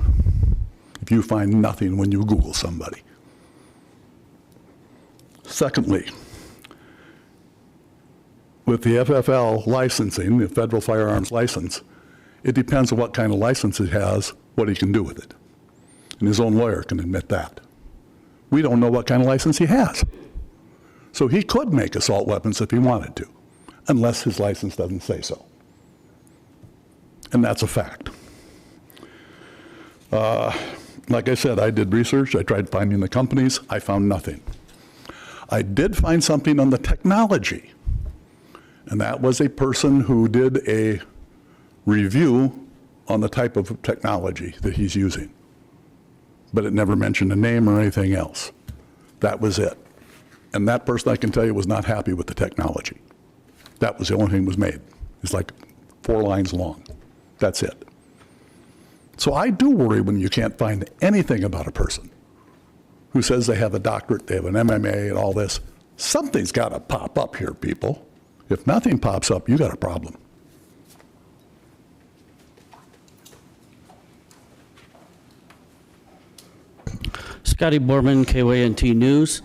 Speaker 13: if you find nothing when you Google somebody. Secondly, with the FFL licensing, the Federal Firearms License, it depends on what kind of license it has, what he can do with it. And his own lawyer can admit that. We don't know what kind of license he has. So he could make assault weapons if he wanted to, unless his license doesn't say so. And that's a fact. Like I said, I did research. I tried finding the companies. I found nothing. I did find something on the technology. And that was a person who did a review on the type of technology that he's using. But it never mentioned a name or anything else. That was it. And that person, I can tell you, was not happy with the technology. That was the only thing that was made. It's like 4 lines long. That's it. So I do worry when you can't find anything about a person who says they have a doctorate, they have an MMA and all this. Something's got to pop up here, people. If nothing pops up, you got a problem.
Speaker 14: Scotty Borman, KYNT News.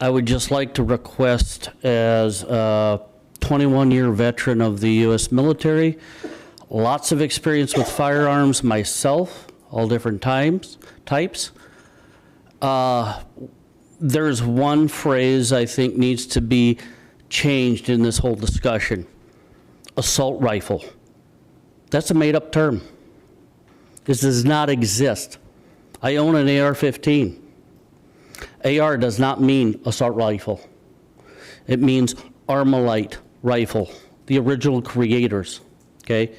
Speaker 14: I would just like to request, as a 21-year veteran of the U.S. military, lots of experience with firearms myself, all different types. There's one phrase I think needs to be changed in this whole discussion. Assault rifle. That's a made-up term. This does not exist. I own an AR-15. AR does not mean assault rifle. It means Armalite rifle, the original creators, okay?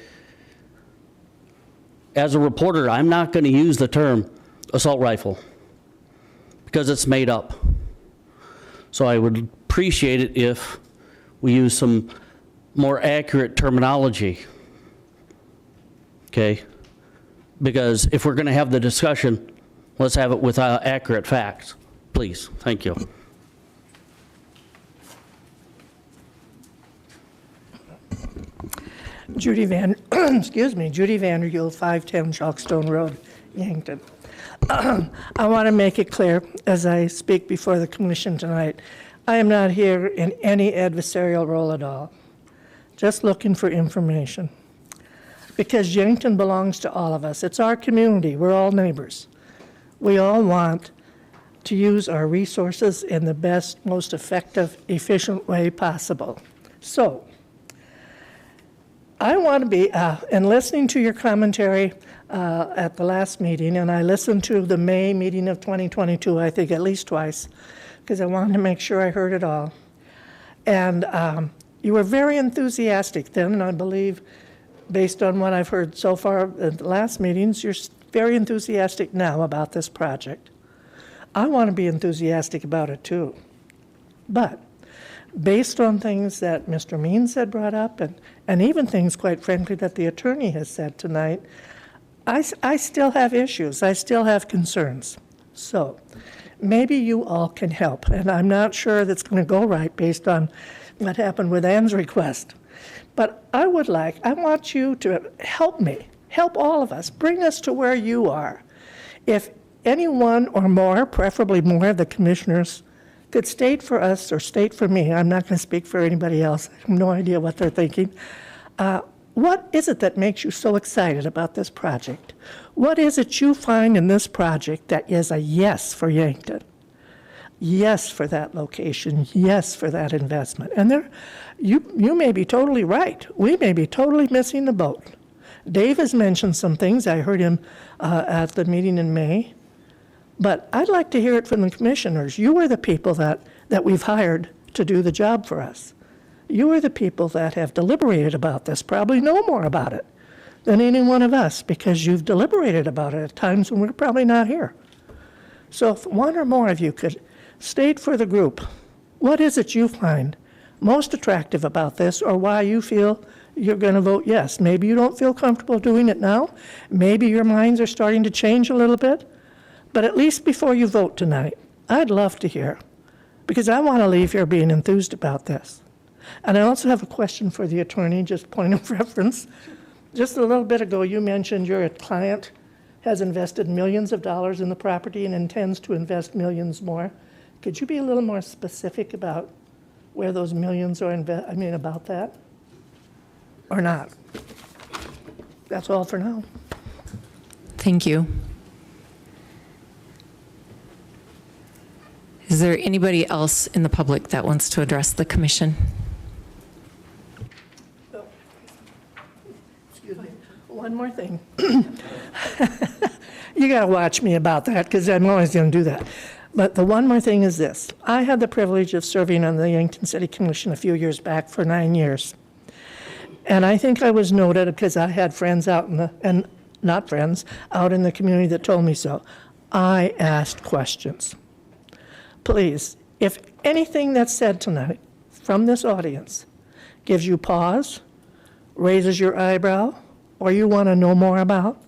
Speaker 14: As a reporter, I'm not going to use the term assault rifle because it's made up. So I would appreciate it if we use some more accurate terminology, okay? Because if we're going to have the discussion, let's have it with accurate facts, please. Thank you.
Speaker 15: Judy Vanderheel, 510 Chalkstone Road, Yankton. I want to make it clear, as I speak before the commission tonight, I am not here in any adversarial role at all, just looking for information. Because Yankton belongs to all of us. It's our community. We're all neighbors. We all want to use our resources in the best, most effective, efficient way possible. So, I want to be, in listening to your commentary at the last meeting, and I listened to the May meeting of 2022, I think at least twice, because I wanted to make sure I heard it all. And you were very enthusiastic then, and I believe, based on what I've heard so far at the last meetings, you're very enthusiastic now about this project. I want to be enthusiastic about it too. But based on things that Mr. Means had brought up, and even things, quite frankly, that the attorney has said tonight, I still have issues. I still have concerns. So maybe you all can help. And I'm not sure that's going to go right based on what happened with Ann's request. But I want you to help me, help all of us, bring us to where you are. If any one or more, preferably more, of the commissioners could state for us or state for me, I'm not going to speak for anybody else, I have no idea what they're thinking, what is it that makes you so excited about this project? What is it you find in this project that is a yes for Yankton? Yes for that location, yes for that investment. And you may be totally right. We may be totally missing the boat. Dave has mentioned some things. I heard him at the meeting in May. But I'd like to hear it from the commissioners. You are the people that we've hired to do the job for us. You are the people that have deliberated about this, probably know more about it than any one of us, because you've deliberated about it at times when we're probably not here. So if one or more of you could state for the group, what is it you find most attractive about this, or why you feel you're going to vote yes? Maybe you don't feel comfortable doing it now. Maybe your minds are starting to change a little bit. But at least before you vote tonight, I'd love to hear, because I want to leave here being enthused about this. And I also have a question for the attorney, just point of reference. Just a little bit ago, you mentioned your client has invested millions of dollars in the property and intends to invest millions more. Could you be a little more specific about where those millions are about that? Or not? That's all for now.
Speaker 4: Thank you. Is there anybody else in the public that wants to address the commission?
Speaker 15: Excuse me. One more thing. You got to watch me about that because I'm always going to do that. But the one more thing is this. I had the privilege of serving on the Yankton City Commission a few years back for 9 years. And I think I was noted because I had friends out in the, and not friends, out in the community that told me so. I asked questions. Please, if anything that's said tonight from this audience gives you pause, raises your eyebrow, or you want to know more about,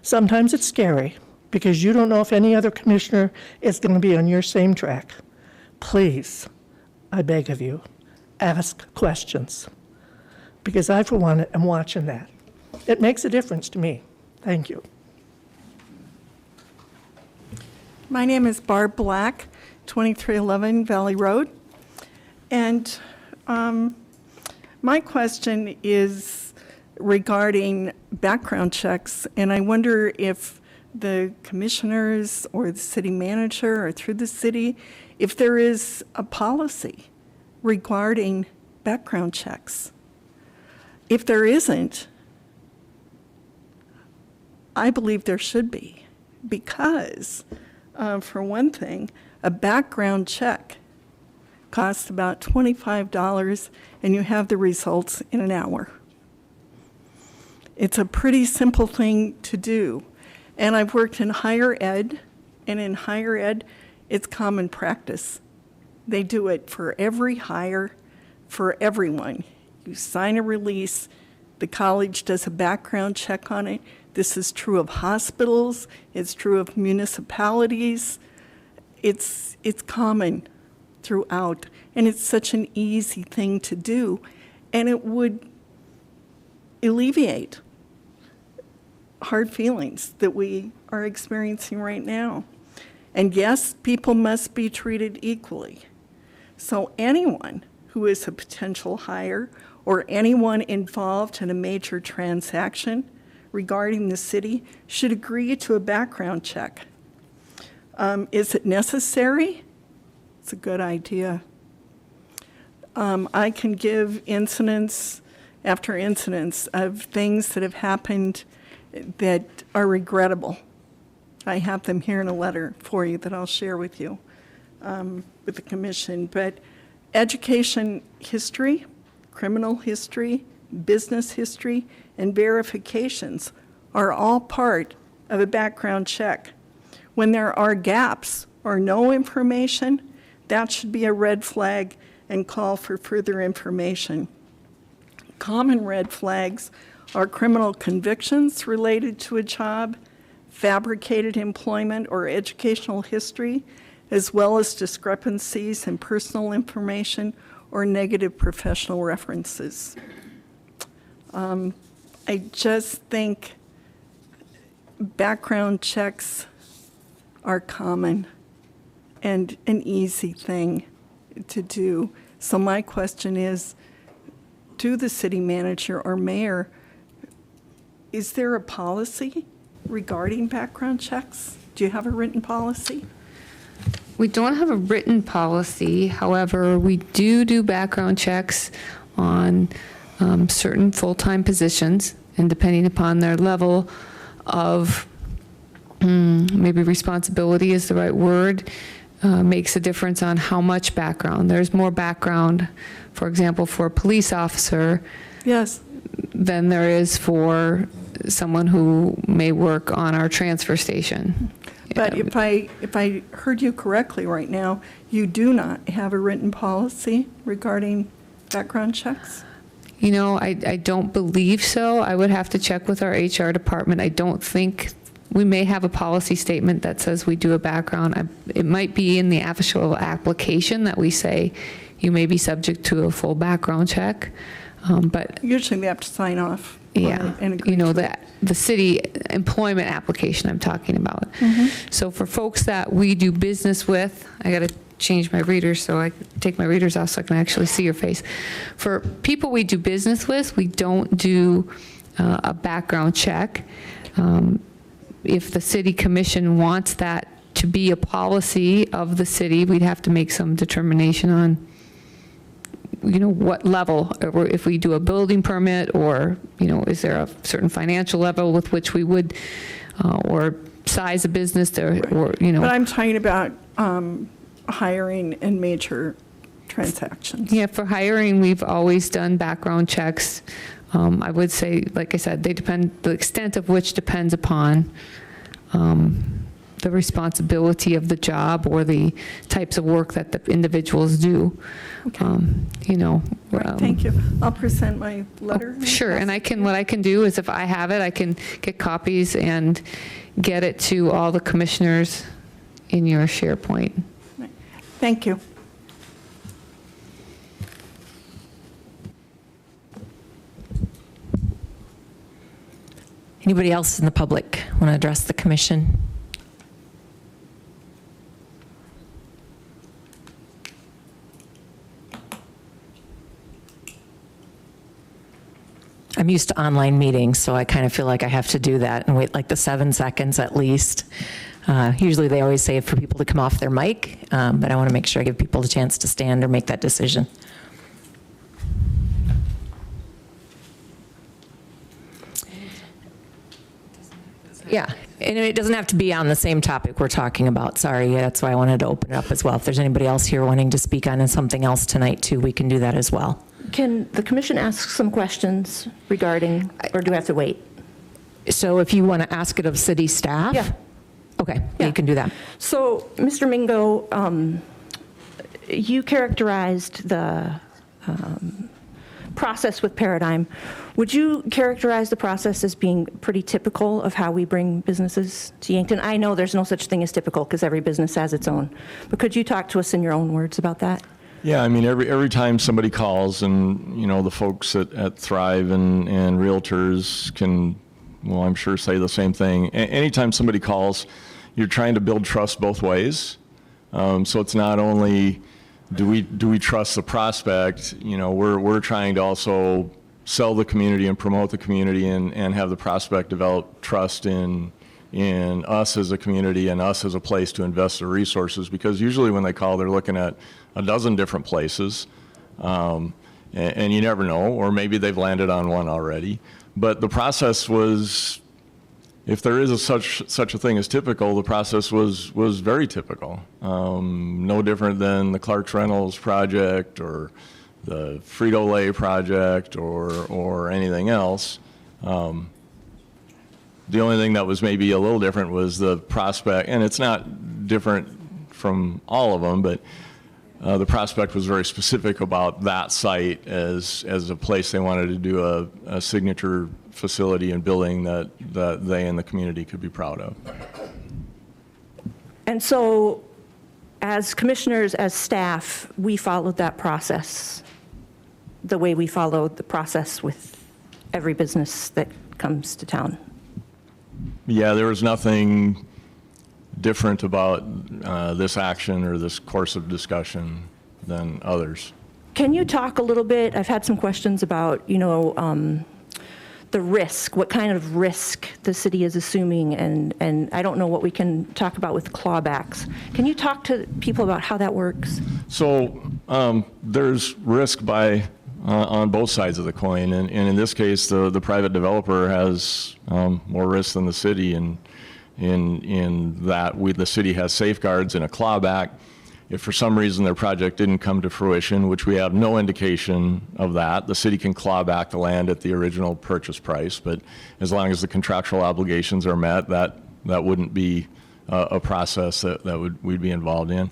Speaker 15: sometimes it's scary because you don't know if any other commissioner is going to be on your same track. Please, I beg of you, ask questions because I, for one, am watching that. It makes a difference to me. Thank you.
Speaker 16: My name is Barb Black, 2311 Valley Road. And my question is regarding background checks. And I wonder if the commissioners or the city manager or through the city, if there is a policy regarding background checks. If there isn't, I believe there should be, because for one thing, a background check costs about $25 and you have the results in an hour. It's a pretty simple thing to do. And I've worked in higher ed, and in higher ed, it's common practice. They do it for every hire, for everyone. You sign a release, the college does a background check on it. This is true of hospitals, it's true of municipalities. It's common throughout, and it's such an easy thing to do, and it would alleviate hard feelings that we are experiencing right now. And yes, people must be treated equally. So anyone who is a potential hire or anyone involved in a major transaction regarding the city should agree to a background check. Is it necessary? It's a good idea. I can give incidents after incidents of things that have happened that are regrettable. I have them here in a letter for you that I'll share with you, with the commission. But education history, criminal history, business history, and verifications are all part of a background check. When there are gaps or no information, that should be a red flag and call for further information. Common red flags are criminal convictions related to a job, fabricated employment or educational history, as well as discrepancies in personal information or negative professional references. I just think background checks are common and an easy thing to do. So my question is, to the city manager or mayor, is there a policy regarding background checks? Do you have a written policy?
Speaker 1: We don't have a written policy. However, we do background checks on certain full-time positions, and depending upon their level of maybe responsibility is the right word, makes a difference on how much background. There's more background, for example, for a police officer than there is for someone who may work on our transfer station.
Speaker 16: But if I heard you correctly right now, you do not have a written policy regarding background checks?
Speaker 1: You know, I don't believe so. I would have to check with our HR department. I don't think, we may have a policy statement that says we do a background. It might be in the actual application that we say you may be subject to a full background check. But
Speaker 16: Usually they have to sign off.
Speaker 1: yeah, you know, that the city employment application I'm talking about. So for folks that we do business with, I got to change my readers so I can take my readers off so I can actually see your face. For people we do business with, we don't do a background check. If the city commission wants that to be a policy of the city, we'd have to make some determination on, you know, what level, or if we do a building permit, or, you know, is there a certain financial level with which we would, or size of business, or, you know.
Speaker 16: But I'm talking about hiring and major transactions.
Speaker 1: Yeah, for hiring, we've always done background checks. I would say, like I said, they depend, the extent of which depends upon the responsibility of the job or the types of work that the individuals do. You know.
Speaker 16: Thank you. I'll present my letter.
Speaker 1: Sure, and what I can do is, if I have it, I can get copies and get it to all the commissioners in your SharePoint.
Speaker 16: Thank you.
Speaker 4: Anybody else in the public want to address the commission? I'm used to online meetings, so I kind of feel like I have to do that and wait like the 7 seconds at least. Usually they always say for people to come off their mic, but I want to make sure I give people a chance to stand or make that decision. Yeah, and it doesn't have to be on the same topic we're talking about. Sorry, that's why I wanted to open it up as well. If there's anybody else here wanting to speak on something else tonight too, we can do that as well.
Speaker 7: Can the commission ask some questions regarding, or do we have to wait?
Speaker 4: So if you want to ask it of city staff?
Speaker 7: Yeah.
Speaker 4: Okay, you can do that.
Speaker 7: So, Mr. Mingo, you characterized the process with Paradigm. Would you characterize the process as being pretty typical of how we bring businesses to Yankton? I know there's no such thing as typical because every business has its own, but could you talk to us in your own words about that?
Speaker 12: Yeah, I mean, every time somebody calls, and, you know, the folks at Thrive and realtors can, well, I'm sure say the same thing. Anytime somebody calls, you're trying to build trust both ways. So it's not only do we trust the prospect, you know, we're trying to also sell the community and promote the community and have the prospect develop trust in us as a community and us as a place to invest their resources, because usually when they call, they're looking at a dozen different places, and you never know, or maybe they've landed on one already. But the process was, if there is such a thing as typical, the process was very typical. No different than the Clark's Reynolds project or the Frito-Lay project or anything else. The only thing that was maybe a little different was the prospect, and it's not different from all of them, but the prospect was very specific about that site as a place they wanted to do a signature facility and building that they and the community could be proud of.
Speaker 7: And so, as commissioners, as staff, we followed that process the way we followed the process with every business that comes to town.
Speaker 12: Yeah, there was nothing different about this action or this course of discussion than others.
Speaker 7: Can you talk a little bit, I've had some questions about, you know, the risk, what kind of risk the city is assuming, and I don't know what we can talk about with clawbacks. Can you talk to people about how that works? So
Speaker 12: there's risk on both sides of the coin, and in this case, the private developer has more risk than the city, and in that the city has safeguards and a clawback. If for some reason their project didn't come to fruition, which we have no indication of that, the city can claw back the land at the original purchase price. But as long as the contractual obligations are met, that wouldn't be a process that we'd be involved in.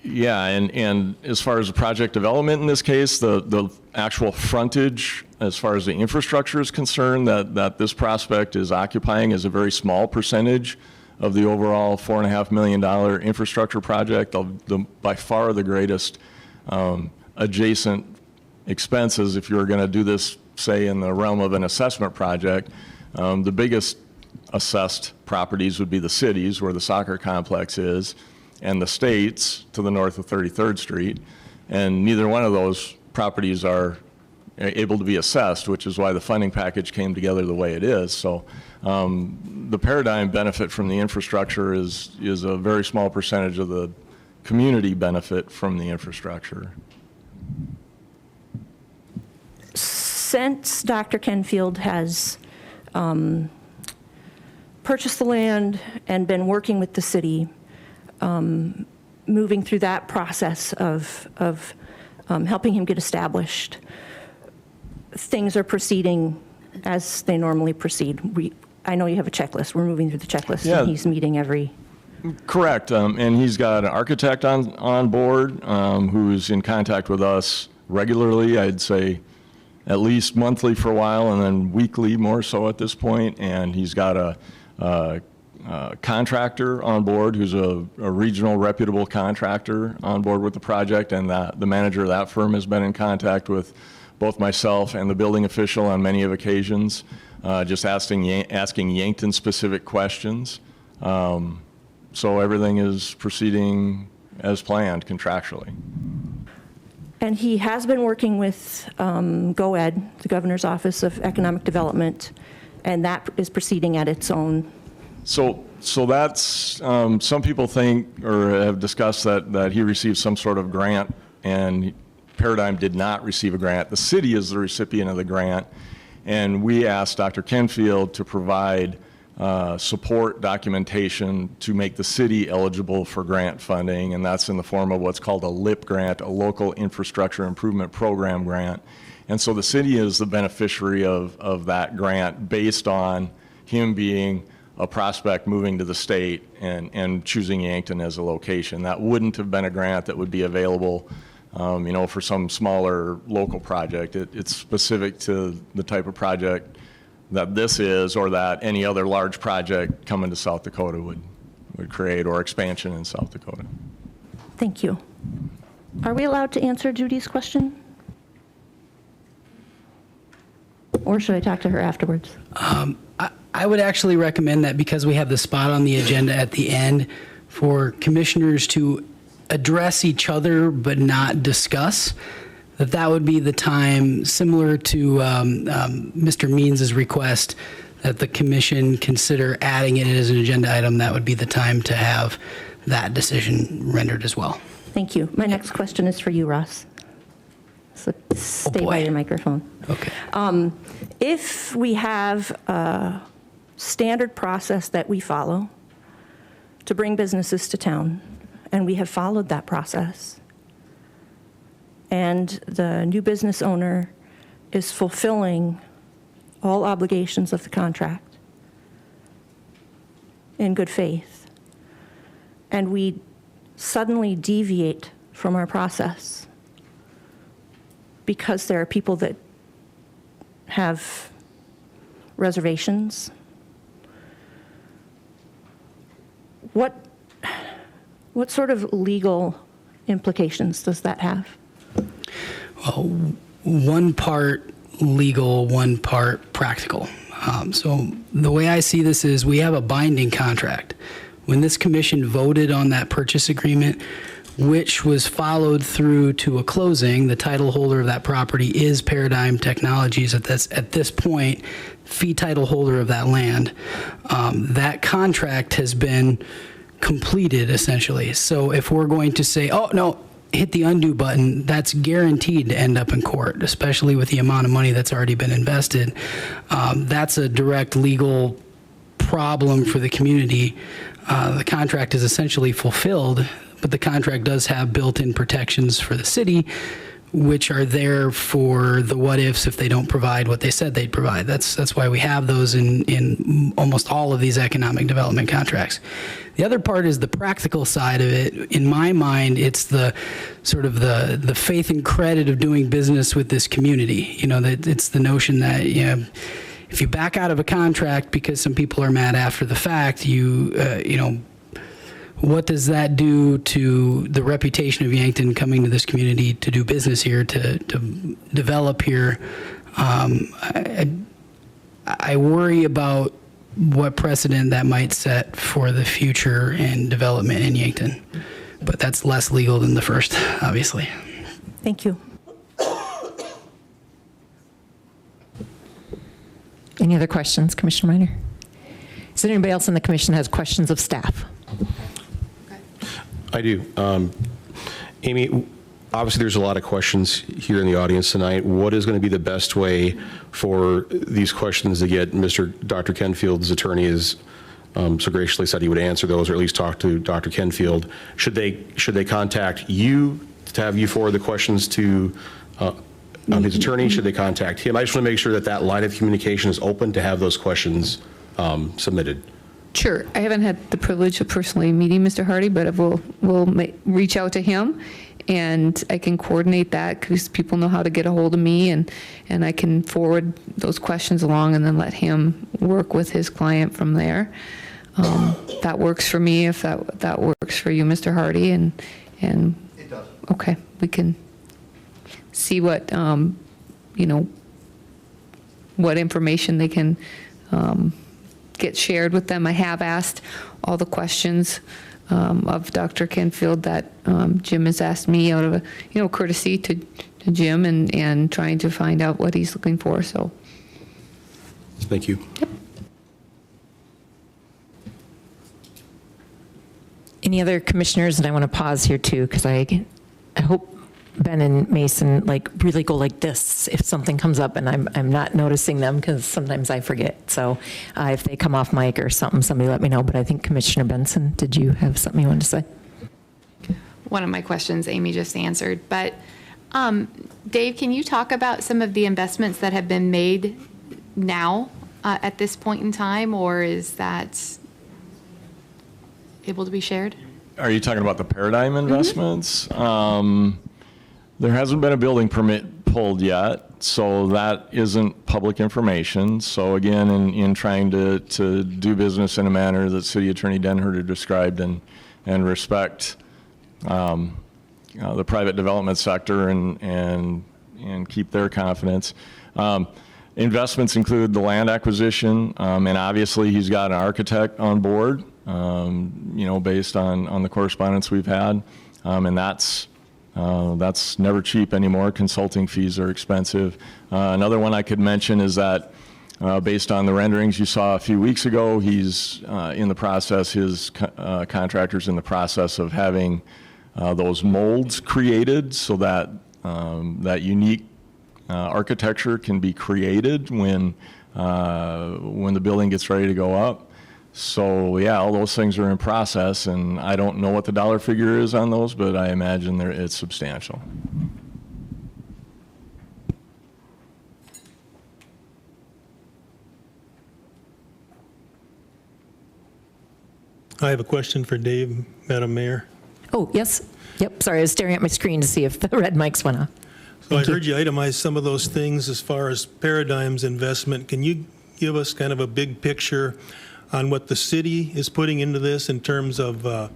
Speaker 12: Yeah, and as far as the project development in this case, the actual frontage, as far as the infrastructure is concerned, that this prospect is occupying is a very small percentage of the overall $4.5 million infrastructure project. By far the greatest adjacent expenses. If you were going to do this, say, in the realm of an assessment project, the biggest assessed properties would be the cities where the soccer complex is and the states to the north of 33rd Street. And neither one of those properties are able to be assessed, which is why the funding package came together the way it is. So the paradigm benefit from the infrastructure is a very small percentage of the community benefit from the infrastructure.
Speaker 7: Since Dr. Kenfield has purchased the land and been working with the city, moving through that process of helping him get established, things are proceeding as they normally proceed. I know you have a checklist. We're moving through the checklist,
Speaker 12: Yeah.
Speaker 7: and he's meeting every...
Speaker 12: Correct, and he's got an architect on board who's in contact with us regularly, I'd say at least monthly for a while, and then weekly more so at this point. And he's got a contractor on board who's a regional reputable contractor on board with the project, and the manager of that firm has been in contact with both myself and the building official on many of occasions, just asking Yankton-specific questions. So everything is proceeding as planned contractually.
Speaker 7: And he has been working with GOED, the Governor's Office of Economic Development, and that is proceeding at its own.
Speaker 12: So that's, some people think or have discussed that he received some sort of grant, and Paradigm did not receive a grant. The city is the recipient of the grant, and we asked Dr. Kenfield to provide support documentation to make the city eligible for grant funding, and that's in the form of what's called a LIP grant, a Local Infrastructure Improvement Program grant. And so the city is the beneficiary of that grant based on him being a prospect moving to the state and choosing Yankton as a location. That wouldn't have been a grant that would be available for some smaller local project. It's specific to the type of project that this is, or that any other large project coming to South Dakota would create, or expansion in South Dakota.
Speaker 7: Thank you. Are we allowed to answer Judy's question? Or should I talk to her afterwards?
Speaker 17: I would actually recommend that, because we have the spot on the agenda at the end, for commissioners to address each other but not discuss, that would be the time, similar to Mr. Means' request, that the commission consider adding it as an agenda item. That would be the time to have that decision rendered as well.
Speaker 7: Thank you. My next question is for you, Ross. So stay by your microphone.
Speaker 17: Okay.
Speaker 7: If we have a standard process that we follow to bring businesses to town, and we have followed that process, and the new business owner is fulfilling all obligations of the contract in good faith, and we suddenly deviate from our process because there are people that have reservations, what sort of legal implications does that have?
Speaker 17: Well, one part legal, one part practical. So the way I see this is, we have a binding contract. When this commission voted on that purchase agreement, which was followed through to a closing, the title holder of that property is Paradigm Technologies at this point, fee title holder of that land. That contract has been completed, essentially. So if we're going to say, oh, no, hit the undo button, that's guaranteed to end up in court, especially with the amount of money that's already been invested. That's a direct legal problem for the community. The contract is essentially fulfilled, but the contract does have built-in protections for the city, which are there for the what-ifs if they don't provide what they said they'd provide. That's why we have those in almost all of these economic development contracts. The other part is the practical side of it. In my mind, it's the sort of the faith and credit of doing business with this community. That it's the notion that, if you back out of a contract because some people are mad after the fact, what does that do to the reputation of Yankton coming to this community to do business here, to develop here? I worry about what precedent that might set for the future and development in Yankton. But that's less legal than the first, obviously.
Speaker 7: Thank you.
Speaker 4: Any other questions, Commissioner Minor? Is there anybody else in the commission that has questions of staff?
Speaker 18: I do. Amy, obviously there's a lot of questions here in the audience tonight. What is going to be the best way for these questions to get Dr. Kenfield's attorney is so graciously said he would answer those, or at least talk to Dr. Kenfield. Should they contact you to have you forward the questions to his attorney? Should they contact him? I just want to make sure that that line of communication is open to have those questions submitted.
Speaker 1: Sure. I haven't had the privilege of personally meeting Mr. Hardy, but we'll reach out to him, and I can coordinate that because people know how to get a hold of me, and I can forward those questions along and then let him work with his client from there. That works for me if that works for you, Mr. Hardy, and
Speaker 10: It does.
Speaker 1: okay, we can see what, what information they can get shared with them. I have asked all the questions of Dr. Kenfield that Jim has asked me out of a, courtesy to Jim and trying to find out what he's looking for, so.
Speaker 18: Thank you.
Speaker 1: Yep.
Speaker 4: Any other commissioners? And I want to pause here too, because I hope Ben and Mason really go like this if something comes up and I'm not noticing them, because sometimes I forget. So if they come off mic or something, somebody let me know. But I think Commissioner Benson, did you have something you wanted to say?
Speaker 19: One of my questions Amy just answered, but Dave, can you talk about some of the investments that have been made now at this point in time, or is that able to be shared?
Speaker 12: Are you talking about the Paradigm investments? There hasn't been a building permit pulled yet, so that isn't public information. So again, in trying to do business in a manner that City Attorney Denherter described and respect the private development sector and keep their confidence. Investments include the land acquisition, and obviously he's got an architect on board, based on the correspondence we've had, and that's never cheap anymore. Consulting fees are expensive. Another one I could mention is that based on the renderings you saw a few weeks ago, he's in the process, his contractor's in the process of having those molds created so that that unique architecture can be created when the building gets ready to go up. So yeah, all those things are in process, and I don't know what the dollar figure is on those, but I imagine it's substantial.
Speaker 8: I have a question for Dave, Madam Mayor.
Speaker 4: Oh, yes. Yep, sorry, I was staring at my screen to see if the red mics went off.
Speaker 8: So I heard you itemize some of those things as far as Paradigm's investment. Can you give us kind of a big picture on what the city is putting into this in terms of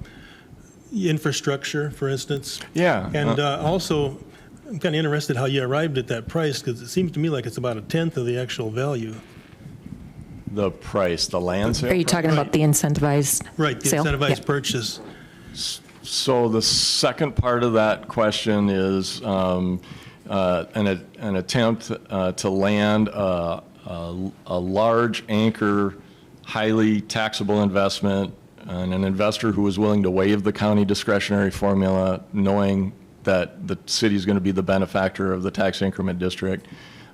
Speaker 8: infrastructure, for instance?
Speaker 12: Yeah.
Speaker 8: And also, I'm kind of interested how you arrived at that price, because it seems to me like it's about a tenth of the actual value.
Speaker 12: The price, the land sale?
Speaker 4: Are you talking about the incentivized
Speaker 8: Right, the
Speaker 4: sale?
Speaker 8: incentivized
Speaker 4: Yeah.
Speaker 8: purchase.
Speaker 12: So the second part of that question is an attempt to land a large anchor, highly taxable investment, and an investor who is willing to waive the county discretionary formula, knowing that the city is going to be the benefactor of the tax increment district,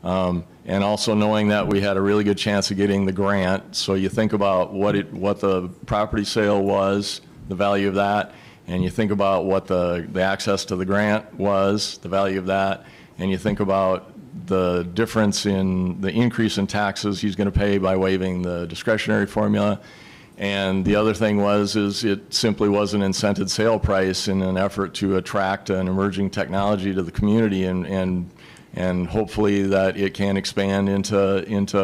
Speaker 12: and also knowing that we had a really good chance of getting the grant. So you think about what the property sale was, the value of that, and you think about what the access to the grant was, the value of that, and you think about the difference in the increase in taxes he's going to pay by waiving the discretionary formula. And the other thing is it simply was an incented sale price in an effort to attract an emerging technology to the community and hopefully that it can expand into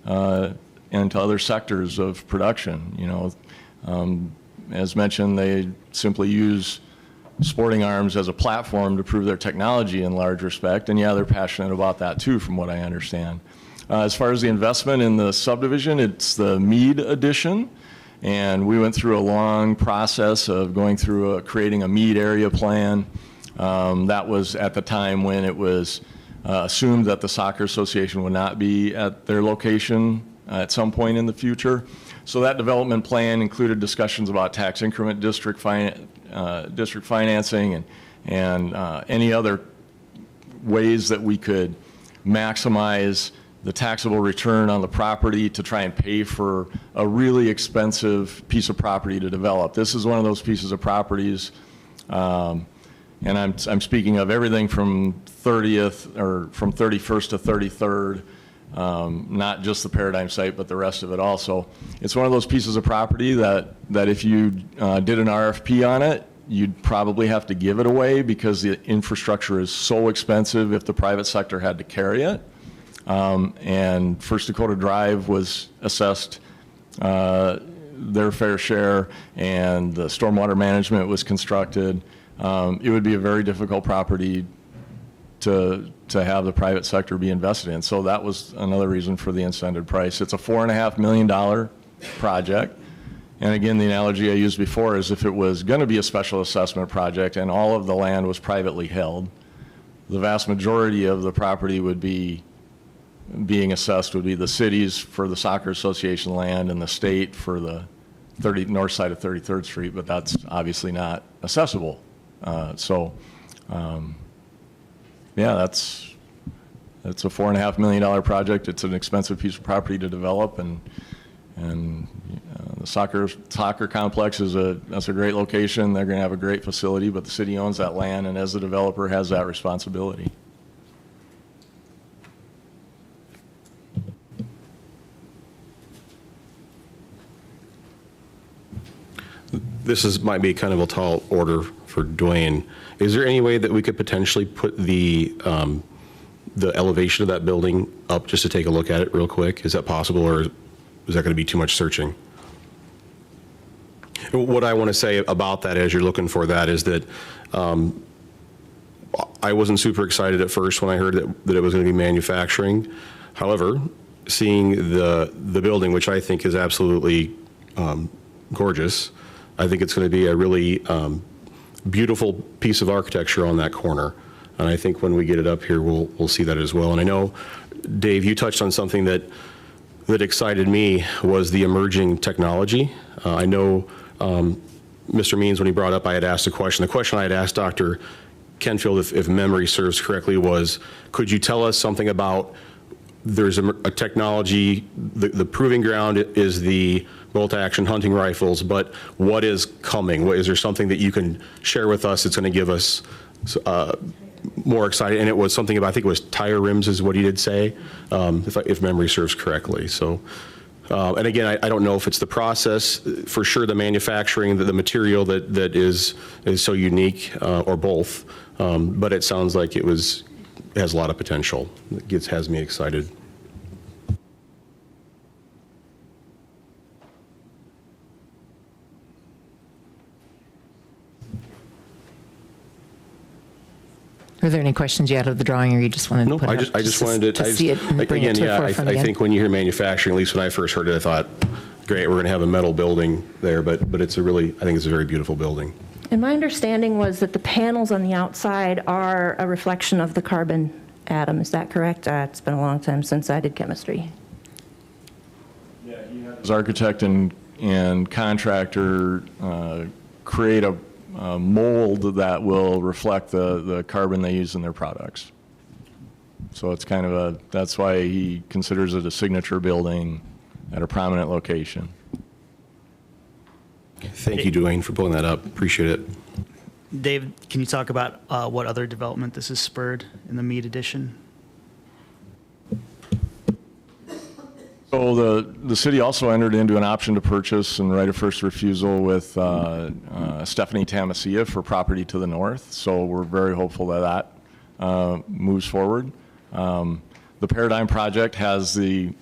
Speaker 12: other sectors of production. as mentioned, they simply use Sporting Arms as a platform to prove their technology in large respect. And yeah, they're passionate about that too, from what I understand. As far as the investment in the subdivision, it's the Mead addition. And we went through a long process of going through creating a Mead area plan. That was at the time when it was assumed that the Soccer Association would not be at their location at some point in the future. So that development plan included discussions about tax increment district financing and any other ways that we could maximize the taxable return on the property to try and pay for a really expensive piece of property to develop. This is one of those pieces of properties, and I'm speaking of everything from 30th or from 31st to 33rd, not just the Paradigm site, but the rest of it also. It's one of those pieces of property that if you did an RFP on it, you'd probably have to give it away because the infrastructure is so expensive if the private sector had to carry it. And First Dakota Drive was assessed their fair share, and the stormwater management was constructed. It would be a very difficult property to have the private sector be invested in. So that was another reason for the incentive price. It's a $4.5 million project. And again, the analogy I used before is if it was going to be a special assessment project and all of the land was privately held, the vast majority of the property would be being assessed would be the cities for the Soccer Association land and the state for the north side of 33rd Street, but that's obviously not accessible. Yeah, that's a $4.5 million project. It's an expensive piece of property to develop, and the soccer complex that's a great location. They're going to have a great facility, but the city owns that land, and as the developer has that responsibility.
Speaker 18: Might be kind of a tall order for Dwayne. Is there any way that we could potentially put the elevation of that building up just to take a look at it real quick? Is that possible, or is that going to be too much searching? What I want to say about that as you're looking for that is that I wasn't super excited at first when I heard that it was going to be manufacturing. However, seeing the building, which I think is absolutely gorgeous, I think it's going to be a really beautiful piece of architecture on that corner. And I think when we get it up here, we'll see that as well. And I know, Dave, you touched on something that excited me was the emerging technology. I know Mr. Means, when he brought up, I had asked a question. The question I had asked Dr. Kenfield, if memory serves correctly, was, could you tell us something about, there's a technology, the proving ground is the bolt-action hunting rifles, but what is coming? Is there something that you can share with us that's going to give us more excited? And it was something about, I think it was tire rims is what he did say, if memory serves correctly. So, and again, I don't know if it's the process, for sure the manufacturing, the material that is so unique, or both, but it sounds like it has a lot of potential. It has me excited.
Speaker 4: Are there any questions you had of the drawing, or you just wanted to put it up?
Speaker 18: I just wanted to
Speaker 4: see it and bring it to the forefront
Speaker 18: I
Speaker 4: again?
Speaker 18: think when you hear manufacturing, at least when I first heard it, I thought, great, we're going to have a metal building there, but it's I think it's a very beautiful building.
Speaker 7: And my understanding was that the panels on the outside are a reflection of the carbon atom. Is that correct? It's been a long time since I did chemistry.
Speaker 12: As architect and contractor, create a mold that will reflect the carbon they use in their products. So it's kind of that's why he considers it a signature building at a prominent location.
Speaker 18: Thank you, Dwayne, for pulling that up. Appreciate it.
Speaker 6: Dave, can you talk about what other development this has spurred in the Mead addition?
Speaker 12: So the city also entered into an option to purchase and right of first refusal with Stephanie Tamasia for property to the north. So we're very hopeful that moves forward. The Paradigm project has an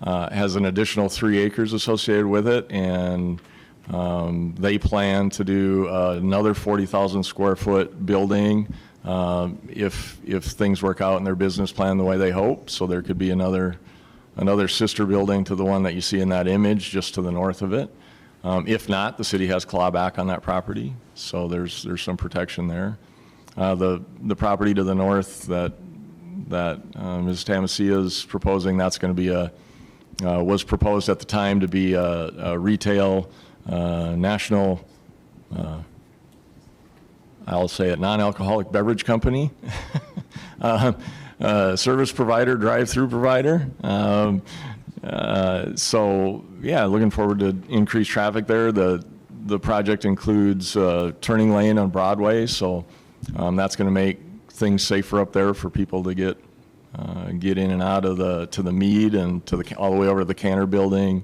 Speaker 12: additional 3 acres associated with it, and They plan to do another 40,000 square foot building if things work out in their business plan the way they hope. So there could be another sister building to the one that you see in that image just to the north of it. If not, the city has clawback on that property, so there's some protection there. The property to the north that Ms. Tamasia is proposing, that's going to be was proposed at the time to be a retail national, I'll say it, non-alcoholic beverage company, service provider, drive-through provider. So yeah, looking forward to increased traffic there. The project includes turning lane on Broadway, so that's going to make things safer up there for people to get in and out of to the Mead and all the way over to the Cantor Building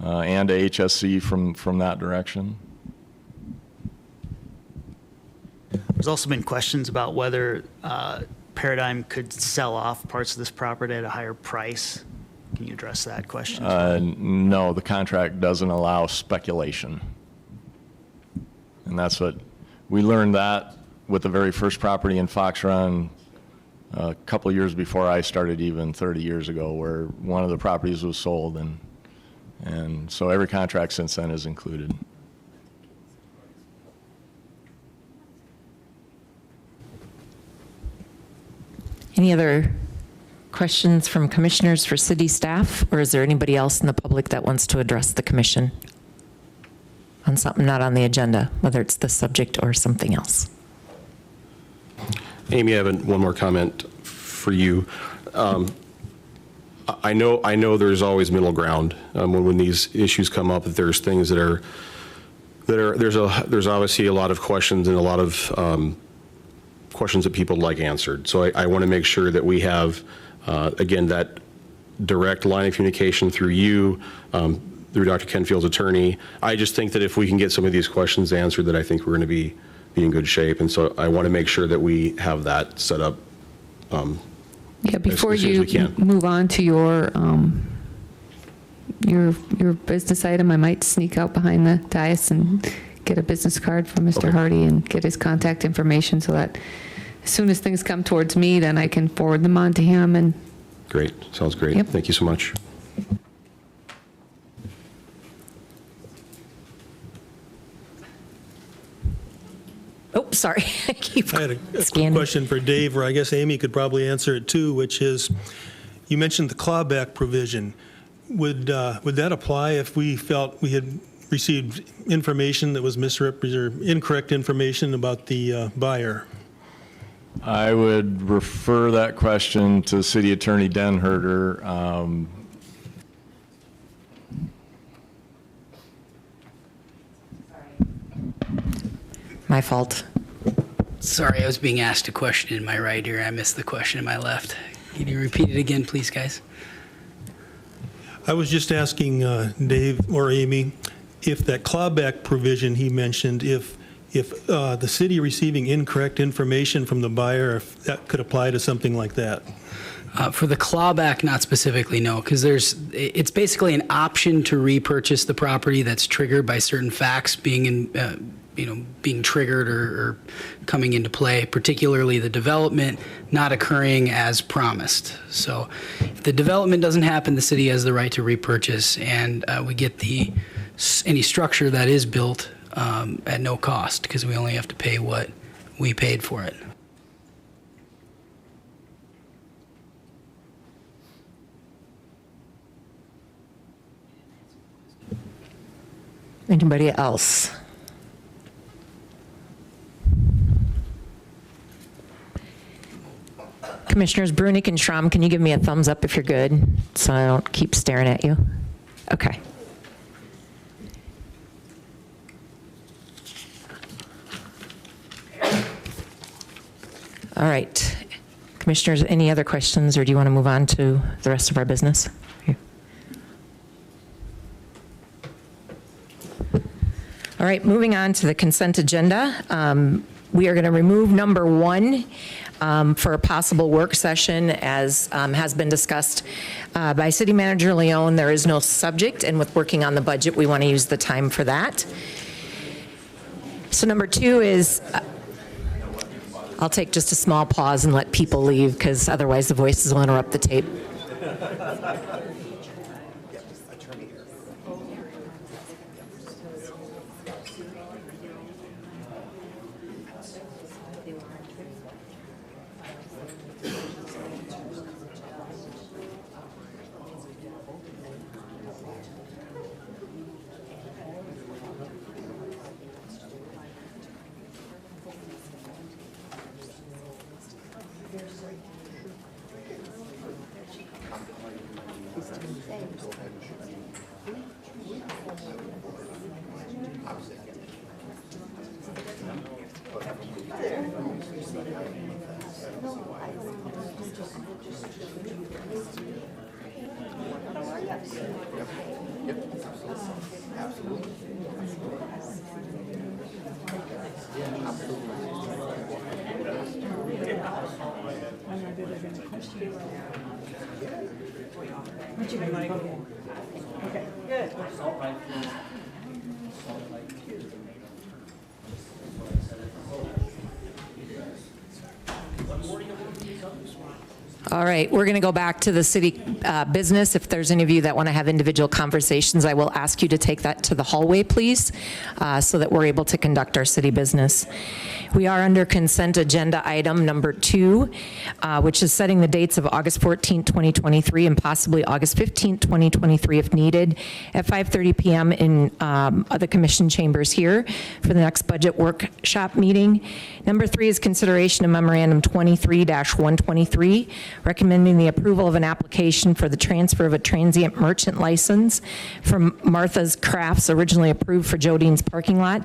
Speaker 12: and to HSC from that direction.
Speaker 6: There's also been questions about whether Paradigm could sell off parts of this property at a higher price. Can you address that question?
Speaker 12: No, the contract doesn't allow speculation. And that's what, we learned that with the very first property in Fox Run a couple of years before I started, even 30 years ago, where one of the properties was sold. And so every contract since then is included.
Speaker 4: Any other questions from commissioners for city staff, or is there anybody else in the public that wants to address the commission on something not on the agenda, whether it's this subject or something else?
Speaker 18: Amy, I have one more comment for you. I know there's always middle ground when these issues come up. That there's things there's obviously a lot of questions and a lot of questions that people like answered. So I want to make sure that we have, again, that direct line of communication through you, through Dr. Kenfield's attorney. I just think that if we can get some of these questions answered, that I think we're going to be in good shape. And so I want to make sure that we have that set up.
Speaker 1: Yeah, before
Speaker 18: as soon as
Speaker 1: you
Speaker 18: we can.
Speaker 1: move on to your business item, I might sneak out behind the dais and get a business card from Mr. Hardy and get his contact information so that as soon as things come towards me, then I can forward them on to him. And
Speaker 18: Great. Sounds great.
Speaker 1: Yep.
Speaker 18: Thank you so much.
Speaker 4: Oh, sorry. I keep
Speaker 8: I had a quick
Speaker 4: scanning.
Speaker 8: question for Dave, or I guess Amy could probably answer it too, which is, you mentioned the clawback provision. Would that apply if we felt we had received information that was misrepresented or incorrect information about the buyer?
Speaker 12: I would refer that question to City Attorney Denherter.
Speaker 4: My fault.
Speaker 17: Sorry, I was being asked a question in my right ear. I missed the question in my left. Can you repeat it again, please, guys?
Speaker 8: I was just asking Dave or Amy if that clawback provision he mentioned, if the city receiving incorrect information from the buyer, if that could apply to something like that.
Speaker 17: For the clawback, not specifically, no, because it's basically an option to repurchase the property that's triggered by certain facts being triggered or coming into play, particularly the development not occurring as promised. So if the development doesn't happen, the city has the right to repurchase, and we get any structure that is built at no cost, because we only have to pay what we paid for it.
Speaker 4: Anybody else? Commissioners Brunick and Schramm, can you give me a thumbs up if you're good, so I don't keep staring at you? Okay. All right. Commissioners, any other questions, or do you want to move on to the rest of our business? Here. All right, moving on to the consent agenda. We are going to remove number 1. for a possible work session, as has been discussed by City Manager Leon. There is no subject, and with working on the budget, we want to use the time for that. So number 2 is, I'll take just a small pause and let people leave, because otherwise the voices will interrupt the tape.
Speaker 15: Okay, good.
Speaker 4: All right, we're going to go back to the city business. If there's any of you that want to have individual conversations, I will ask you to take that to the hallway, please, so that we're able to conduct our city business. We are under consent agenda item number 2, which is setting the dates of August 14th, 2023, and possibly August 15th, 2023, if needed, at 5:30 p.m. in the commission chambers here for the next budget workshop meeting. Number 3 is consideration of memorandum 23-123, recommending the approval of an application for the transfer of a transient merchant license from Martha's Crafts, originally approved for Jodine's parking lot,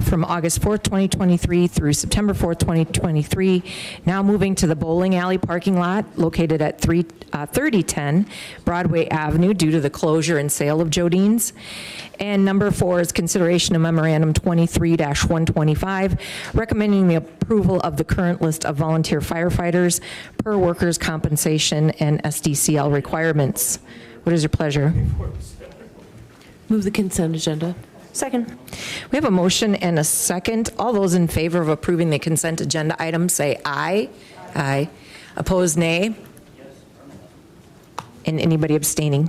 Speaker 4: from August 4th, 2023 through September 4th, 2023, now moving to the bowling alley parking lot located at 3010 Broadway Avenue due to the closure and sale of Jodine's. And number 4 is consideration of memorandum 23-125, recommending the approval of the current list of volunteer firefighters per workers' compensation and SDCL requirements. What is your pleasure?
Speaker 20: Move the consent agenda.
Speaker 7: Second.
Speaker 4: We have a motion and a second. All those in favor of approving the consent agenda item say aye. Aye. Opposed, nay. And anybody abstaining?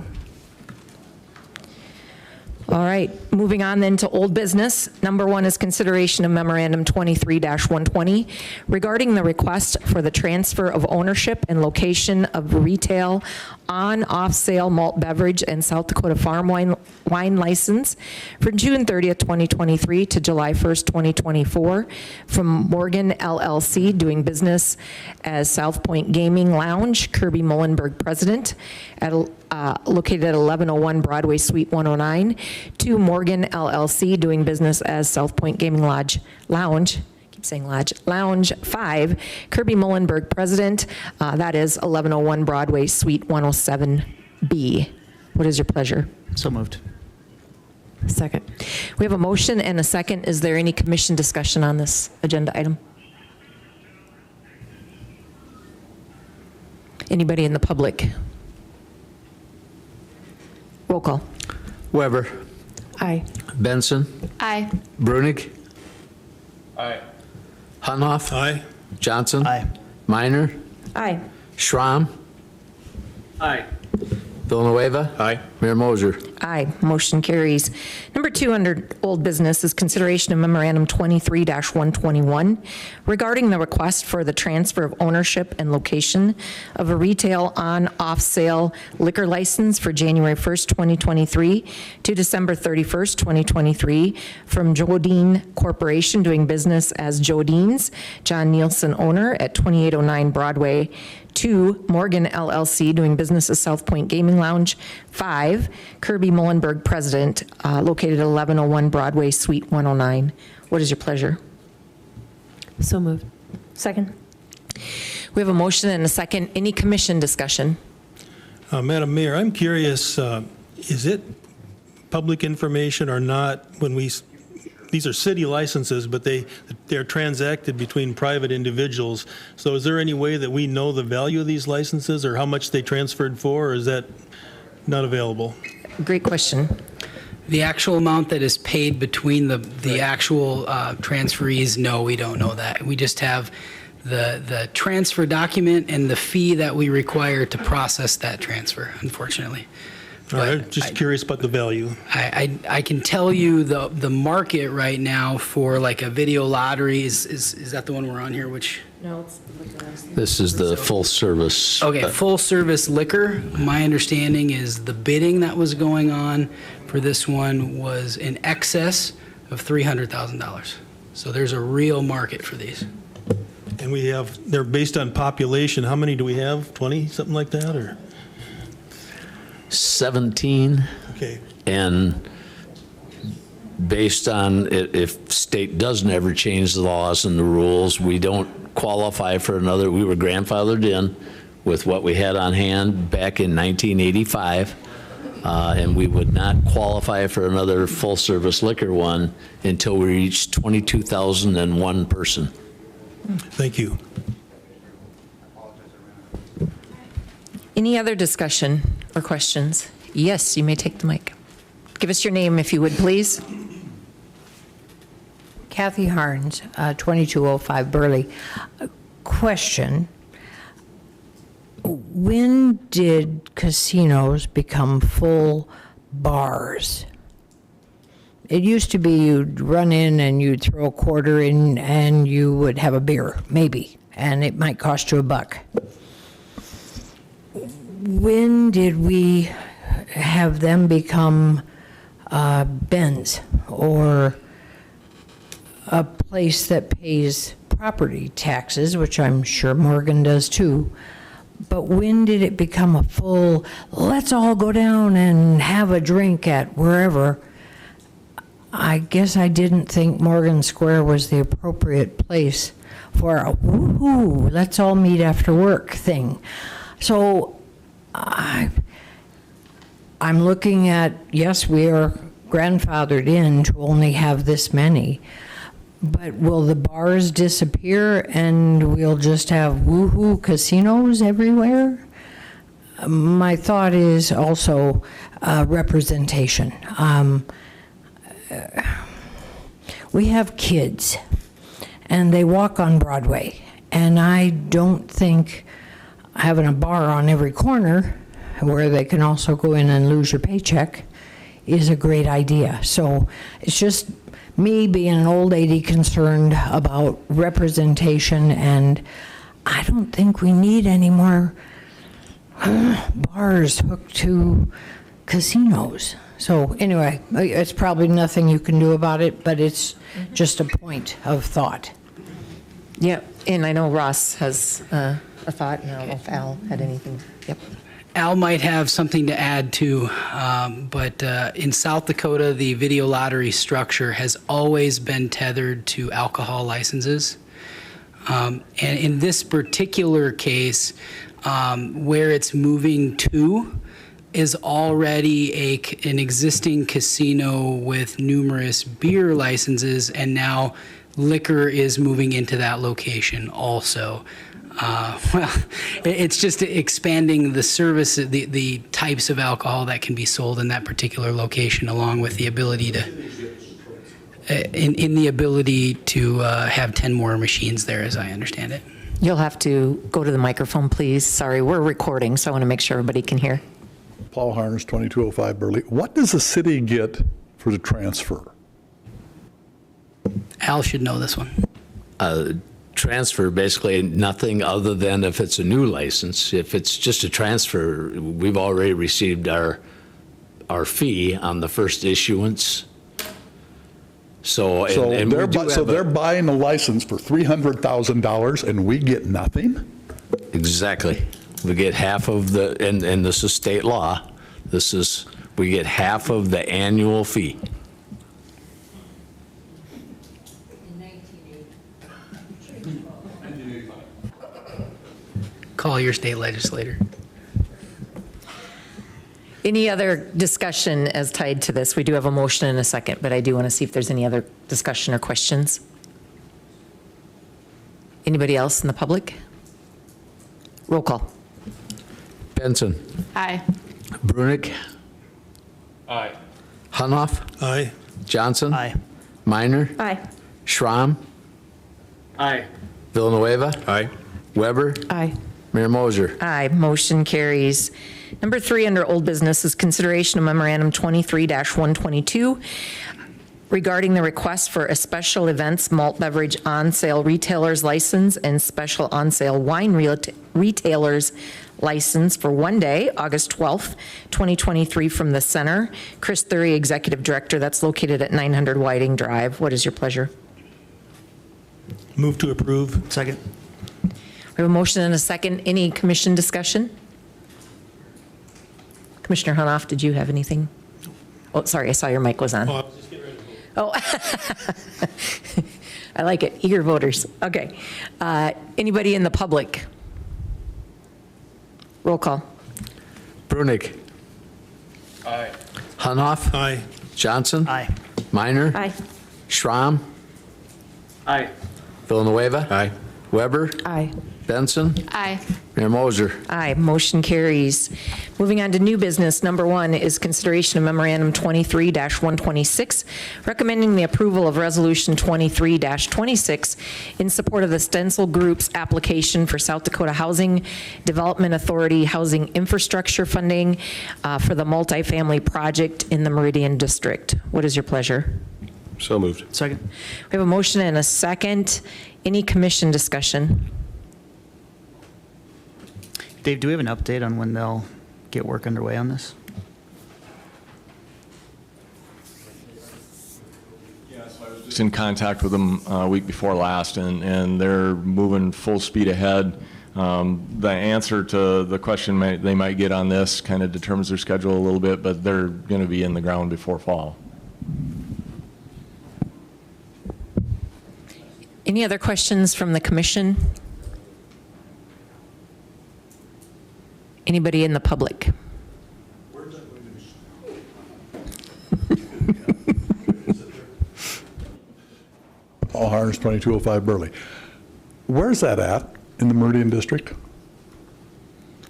Speaker 4: All right, moving on then to old business. Number 1 is consideration of memorandum 23-120 regarding the request for the transfer of ownership and location of retail on-off sale malt beverage and South Dakota farm wine license from June 30th, 2023 to July 1st, 2024 from Morgan LLC, doing business as South Point Gaming Lounge, Kirby Mullenberg, president, located at 1101 Broadway, Suite 109, to Morgan LLC, doing business as South Point Gaming Lounge, keep saying Lodge, Lounge 5, Kirby Mullenberg, president. That is 1101 Broadway, Suite 107B. What is your pleasure?
Speaker 6: So moved.
Speaker 20: Second.
Speaker 4: We have a motion and a second. Is there any commission discussion on this agenda item? Anybody in the public? Roll call.
Speaker 5: Weber.
Speaker 20: Aye.
Speaker 5: Benson.
Speaker 19: Aye.
Speaker 5: Brunig.
Speaker 3: Aye.
Speaker 5: Hunhoff.
Speaker 8: Aye.
Speaker 5: Johnson.
Speaker 6: Aye.
Speaker 5: Minor.
Speaker 7: Aye.
Speaker 5: Schramm.
Speaker 3: Aye.
Speaker 5: Villanueva.
Speaker 18: Aye.
Speaker 5: Mayor Moser.
Speaker 4: Aye, motion carries. Number 2 under old business is consideration of memorandum 23-121 regarding the request for the transfer of ownership and location of a retail on-off sale liquor license for January 1st, 2023 to December 31st, 2023 from Jodine Corporation, doing business as Jodine's, John Nielsen owner, at 2809 Broadway, to Morgan LLC, doing business as South Point Gaming Lounge 5, Kirby Mullenberg, president, located at 1101 Broadway, Suite 109. What is your pleasure?
Speaker 20: So moved.
Speaker 7: Second.
Speaker 4: We have a motion and a second. Any commission discussion?
Speaker 8: Madam Mayor, I'm curious, is it public information or not when we these are city licenses, but they're transacted between private individuals. So is there any way that we know the value of these licenses or how much they transferred for, or is that not available?
Speaker 4: Great question.
Speaker 17: The actual amount that is paid between the actual transferees, no, we don't know that. We just have the transfer document and the fee that we require to process that transfer, unfortunately.
Speaker 8: All right, just curious about the value.
Speaker 17: I can tell you the market right now for like a video lottery, is that the one we're on here, which?
Speaker 20: No, it's liquor license.
Speaker 5: This is the full service.
Speaker 17: Okay, full-service liquor, my understanding is the bidding that was going on for this one was in excess of $300,000. So there's a real market for these.
Speaker 8: And they're based on population. How many do we have? 20, something like that, or?
Speaker 5: 17.
Speaker 8: Okay.
Speaker 5: And based on if state doesn't ever change the laws and the rules, we don't qualify for another. We were grandfathered in with what we had on hand back in 1985, and we would not qualify for another full-service liquor one until we reached 22,001 person.
Speaker 8: Thank you.
Speaker 4: Any other discussion or questions? Yes, you may take the mic. Give us your name, if you would, please.
Speaker 21: Kathy Harns, 2205 Burley. Question: when did casinos become full bars? It used to be you'd run in and you'd throw a quarter in and you would have a beer, maybe, and it might cost you $1. When did we have them become bins or a place that pays property taxes, which I'm sure Morgan does too? But when did it become a full, let's all go down and have a drink at wherever? I guess I didn't think Morgan Square was the appropriate place for a woohoo, let's all meet after work thing. So I'm looking at, yes, we are grandfathered in to only have this many, but will the bars disappear and we'll just have woohoo casinos everywhere? My thought is also representation. We have kids and they walk on Broadway, and I don't think having a bar on every corner where they can also go in and lose your paycheck is a great idea. So it's just me being an old lady concerned about representation, and I don't think we need any more bars hooked to casinos. So anyway, it's probably nothing you can do about it, but it's just a point of thought.
Speaker 4: Yep, and I know Ross has a thought, and I don't know if Al had anything. Yep.
Speaker 17: Al might have something to add too, but in South Dakota, the video lottery structure has always been tethered to alcohol licenses. And in this particular case, where it's moving to is already an existing casino with numerous beer licenses, and now liquor is moving into that location also. Well, it's just expanding the service, the types of alcohol that can be sold in that particular location, along with the ability to, in the ability to have 10 more machines there, as I understand it.
Speaker 4: You'll have to go to the microphone, please. Sorry, we're recording, so I want to make sure everybody can hear.
Speaker 13: Paul Harness, 2205 Burley. What does the city get for the transfer?
Speaker 17: Al should know this one.
Speaker 5: Transfer, basically nothing other than if it's a new license. If it's just a transfer, we've already received our fee on the first issuance. So
Speaker 13: they're buying a license for $300,000 and we get nothing?
Speaker 5: Exactly. We get half of the, and this is state law, we get half of the annual fee.
Speaker 17: Call your state legislator.
Speaker 4: Any other discussion as tied to this? We do have a motion and a second, but I do want to see if there's any other discussion or questions. Anybody else in the public? Roll call.
Speaker 5: Benson.
Speaker 19: Aye.
Speaker 5: Brunick.
Speaker 3: Aye.
Speaker 5: Hunoff.
Speaker 8: Aye.
Speaker 5: Johnson.
Speaker 6: Aye.
Speaker 5: Minor.
Speaker 7: Aye.
Speaker 5: Schramm.
Speaker 3: Aye.
Speaker 5: Villanueva.
Speaker 18: Aye.
Speaker 5: Weber.
Speaker 20: Aye.
Speaker 5: Mayor Moser.
Speaker 4: Aye, motion carries. Number 3 under old business is consideration of memorandum 23-122 regarding the request for a special events malt beverage on-sale retailer's license and special on-sale wine retailer's license for one day, August 12th, 2023 from the Center. Chris Thury, Executive Director, that's located at 900 Whiting Drive. What is your pleasure?
Speaker 8: Move to approve.
Speaker 6: Second.
Speaker 4: We have a motion and a second. Any commission discussion? Commissioner Hunoff, did you have anything? Oh, sorry, I saw your mic was on. Oh, I like it. Eager voters. Okay. Anybody in the public? Roll call.
Speaker 5: Brunick.
Speaker 3: Aye.
Speaker 5: Hunoff.
Speaker 8: Aye.
Speaker 5: Johnson.
Speaker 6: Aye.
Speaker 5: Minor.
Speaker 7: Aye.
Speaker 5: Schramm.
Speaker 3: Aye.
Speaker 5: Villanueva.
Speaker 18: Aye.
Speaker 5: Weber.
Speaker 20: Aye.
Speaker 5: Benson.
Speaker 19: Aye.
Speaker 5: Mayor Moser.
Speaker 4: Aye, motion carries. Moving on to new business, number 1 is consideration of memorandum 23-126, recommending the approval of resolution 23-26 in support of the Stencil Group's application for South Dakota Housing Development Authority housing infrastructure funding for the multifamily project in the Meridian District. What is your pleasure?
Speaker 18: So moved.
Speaker 6: Second.
Speaker 4: We have a motion and a second. Any commission discussion?
Speaker 6: Dave, do we have an update on when they'll get work underway on this?
Speaker 12: Just in contact with them week before last, and they're moving full speed ahead. The answer to the question they might get on this kind of determines their schedule a little bit, but they're going to be in the ground before fall.
Speaker 4: Any other questions from the commission? Anybody in the public?
Speaker 13: All Harness 2205 Burley. Where's that at in the Meridian District?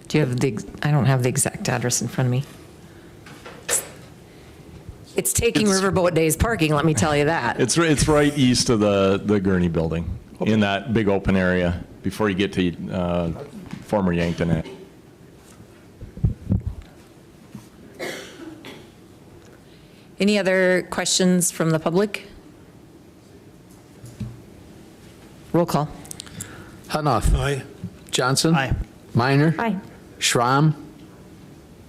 Speaker 4: Do you have I don't have the exact address in front of me. It's taking Riverboat Days parking, let me tell you that.
Speaker 12: It's right east of the Gurney building, in that big open area before you get to former Yankton.
Speaker 4: Any other questions from the public? Roll call.
Speaker 5: Hunoff.
Speaker 8: Aye.
Speaker 5: Johnson.
Speaker 6: Aye.
Speaker 5: Minor.
Speaker 7: Aye.
Speaker 5: Schramm.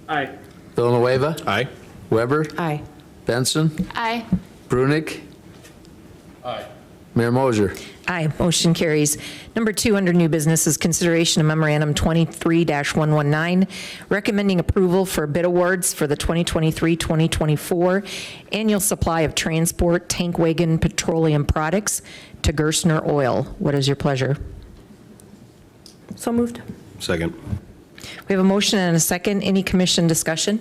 Speaker 3: Aye.
Speaker 5: Villanueva.
Speaker 18: Aye.
Speaker 5: Weber.
Speaker 20: Aye.
Speaker 5: Benson.
Speaker 19: Aye.
Speaker 5: Brunick.
Speaker 3: Aye.
Speaker 5: Mayor Moser.
Speaker 4: Aye, motion carries. Number 2 under new business is consideration of memorandum 23-119, recommending approval for bid awards for the 2023-2024 annual supply of transport tank wagon petroleum products to Gersner Oil. What is your pleasure?
Speaker 7: So moved.
Speaker 18: Second.
Speaker 4: We have a motion and a second. Any commission discussion?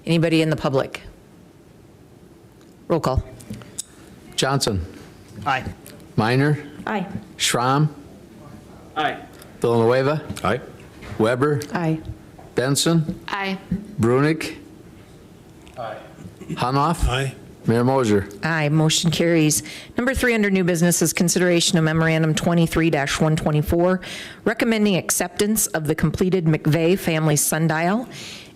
Speaker 4: Anybody in the public? Roll call.
Speaker 5: Johnson.
Speaker 6: Aye.
Speaker 5: Minor.
Speaker 7: Aye.
Speaker 5: Schramm.
Speaker 3: Aye.
Speaker 5: Villanueva.
Speaker 18: Aye.
Speaker 5: Weber.
Speaker 20: Aye.
Speaker 5: Benson.
Speaker 19: Aye.
Speaker 5: Brunick.
Speaker 3: Aye.
Speaker 5: Hunoff.
Speaker 8: Aye.
Speaker 5: Mayor Moser.
Speaker 4: Aye, motion carries. Number 3 under new business is consideration of memorandum 23-124, recommending acceptance of the completed McVeigh Family Sundial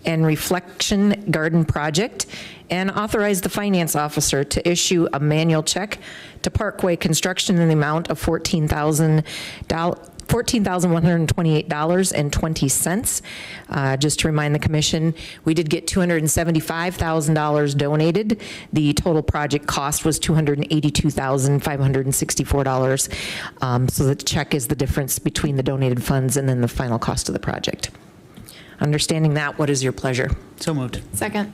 Speaker 4: and Reflection Garden project, and authorize the finance officer to issue a manual check to Parkway Construction in the amount of $14,128.20. Just to remind the commission, we did get $275,000 donated. The total project cost was $282,564. So the check is the difference between the donated funds and then the final cost of the project. Understanding that, what is your pleasure?
Speaker 6: So moved.
Speaker 19: Second.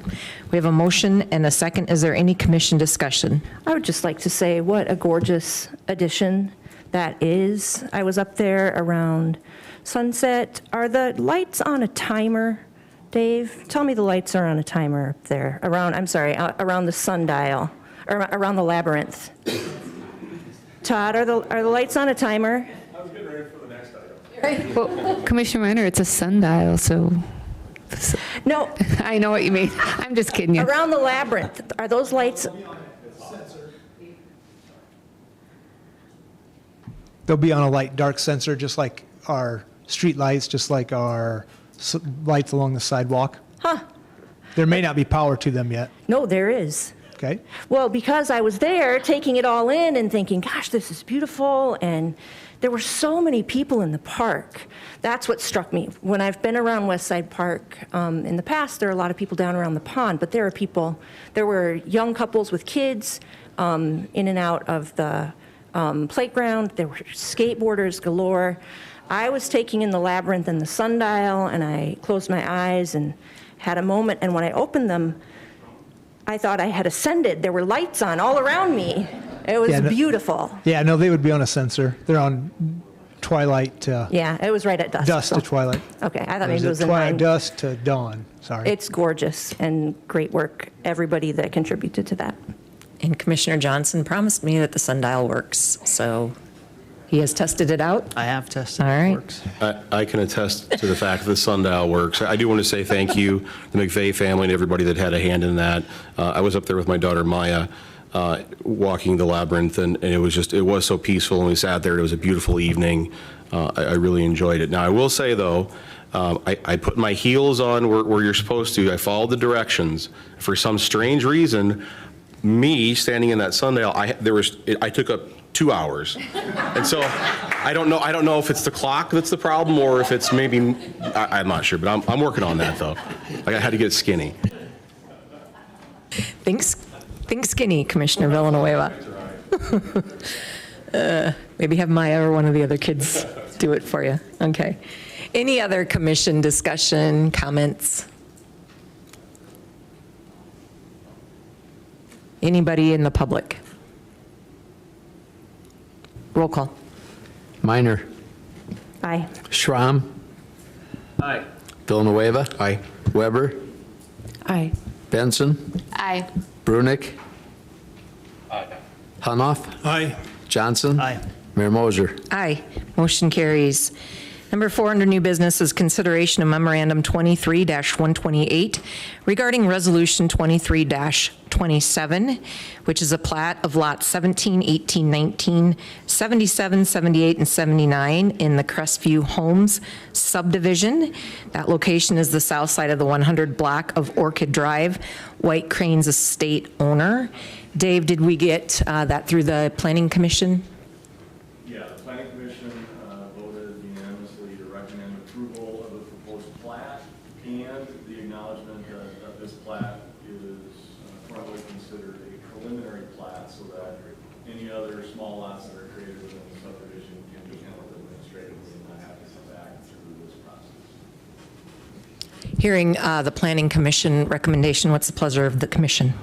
Speaker 4: We have a motion and a second. Is there any commission discussion?
Speaker 7: I would just like to say what a gorgeous addition that is. I was up there around Sunset, are the lights on a timer? Dave, tell me the lights are on a timer up there, around the sundial, or around the labyrinth. Todd, are the lights on a timer?
Speaker 3: I was getting ready for the next item.
Speaker 1: Well, Commissioner Minor, it's a sundial, so.
Speaker 7: No.
Speaker 1: I know what you mean. I'm just kidding you.
Speaker 7: Around the labyrinth, are those lights?
Speaker 2: They'll be on a light dark sensor, just like our street lights, just like our lights along the sidewalk.
Speaker 7: Huh.
Speaker 2: There may not be power to them yet.
Speaker 7: No, there is.
Speaker 2: Okay.
Speaker 7: Well, because I was there taking it all in and thinking, gosh, this is beautiful, and there were so many people in the park. That's what struck me. When I've been around West Side Park in the past, there are a lot of people down around the pond, but there were young couples with kids in and out of the playground. There were skateboarders galore. I was taking in the labyrinth and the sundial, and I closed my eyes and had a moment, and when I opened them, I thought I had ascended. There were lights on all around me. It was beautiful.
Speaker 2: Yeah, no, they would be on a sensor. They're on twilight.
Speaker 7: Yeah, it was right at dusk.
Speaker 2: Dusk to twilight.
Speaker 7: Okay, I thought maybe it was in
Speaker 2: twilight,
Speaker 7: mine.
Speaker 2: dusk to dawn. Sorry.
Speaker 7: It's gorgeous and great work, everybody that contributed to that.
Speaker 4: And Commissioner Johnson promised me that the sundial works, so he has tested it out?
Speaker 6: I have tested
Speaker 4: All
Speaker 6: it.
Speaker 4: right.
Speaker 6: It works.
Speaker 18: I can attest to the fact that the sundial works. I do want to say thank you, the McVeigh family and everybody that had a hand in that. I was up there with my daughter Maya, walking the labyrinth, and it was so peaceful, and we sat there. It was a beautiful evening. I really enjoyed it. Now, I will say, though, I put my heels on where you're supposed to. I followed the directions. For some strange reason, me standing in that sundial, I took up 2 hours. And so I don't know if it's the clock that's the problem or if it's maybe, I'm not sure, but I'm working on that, though. I had to get skinny.
Speaker 4: Think skinny, Commissioner Villanueva. Maybe have Maya or one of the other kids do it for you. Okay. Any other commission discussion, comments? Anybody in the public? Roll call.
Speaker 5: Minor.
Speaker 7: Aye.
Speaker 5: Schramm.
Speaker 3: Aye.
Speaker 5: Villanueva.
Speaker 18: Aye.
Speaker 5: Weber.
Speaker 20: Aye.
Speaker 5: Benson.
Speaker 19: Aye.
Speaker 5: Brunick.
Speaker 3: Aye.
Speaker 5: Hunoff.
Speaker 8: Aye.
Speaker 5: Johnson.
Speaker 6: Aye.
Speaker 5: Mayor Moser.
Speaker 4: Aye. Motion carries. Number 4 under new business is consideration of memorandum 23-128 regarding resolution 23-27, which is a plat of lots 17, 18, 19, 77, 78, and 79 in the Crestview Homes subdivision. That location is the south side of the 100 block of Orchid Drive, White Cranes Estate owner. Dave, did we get that through the Planning Commission?
Speaker 12: Yeah, the Planning Commission voted unanimously to recommend approval of the proposed plat and the acknowledgement that this plat is formally considered a preliminary plat so that any other small lots that are created within the subdivision can be handled administratively and not have to come back through this process.
Speaker 4: Hearing the Planning Commission recommendation, what's the pleasure of the commission?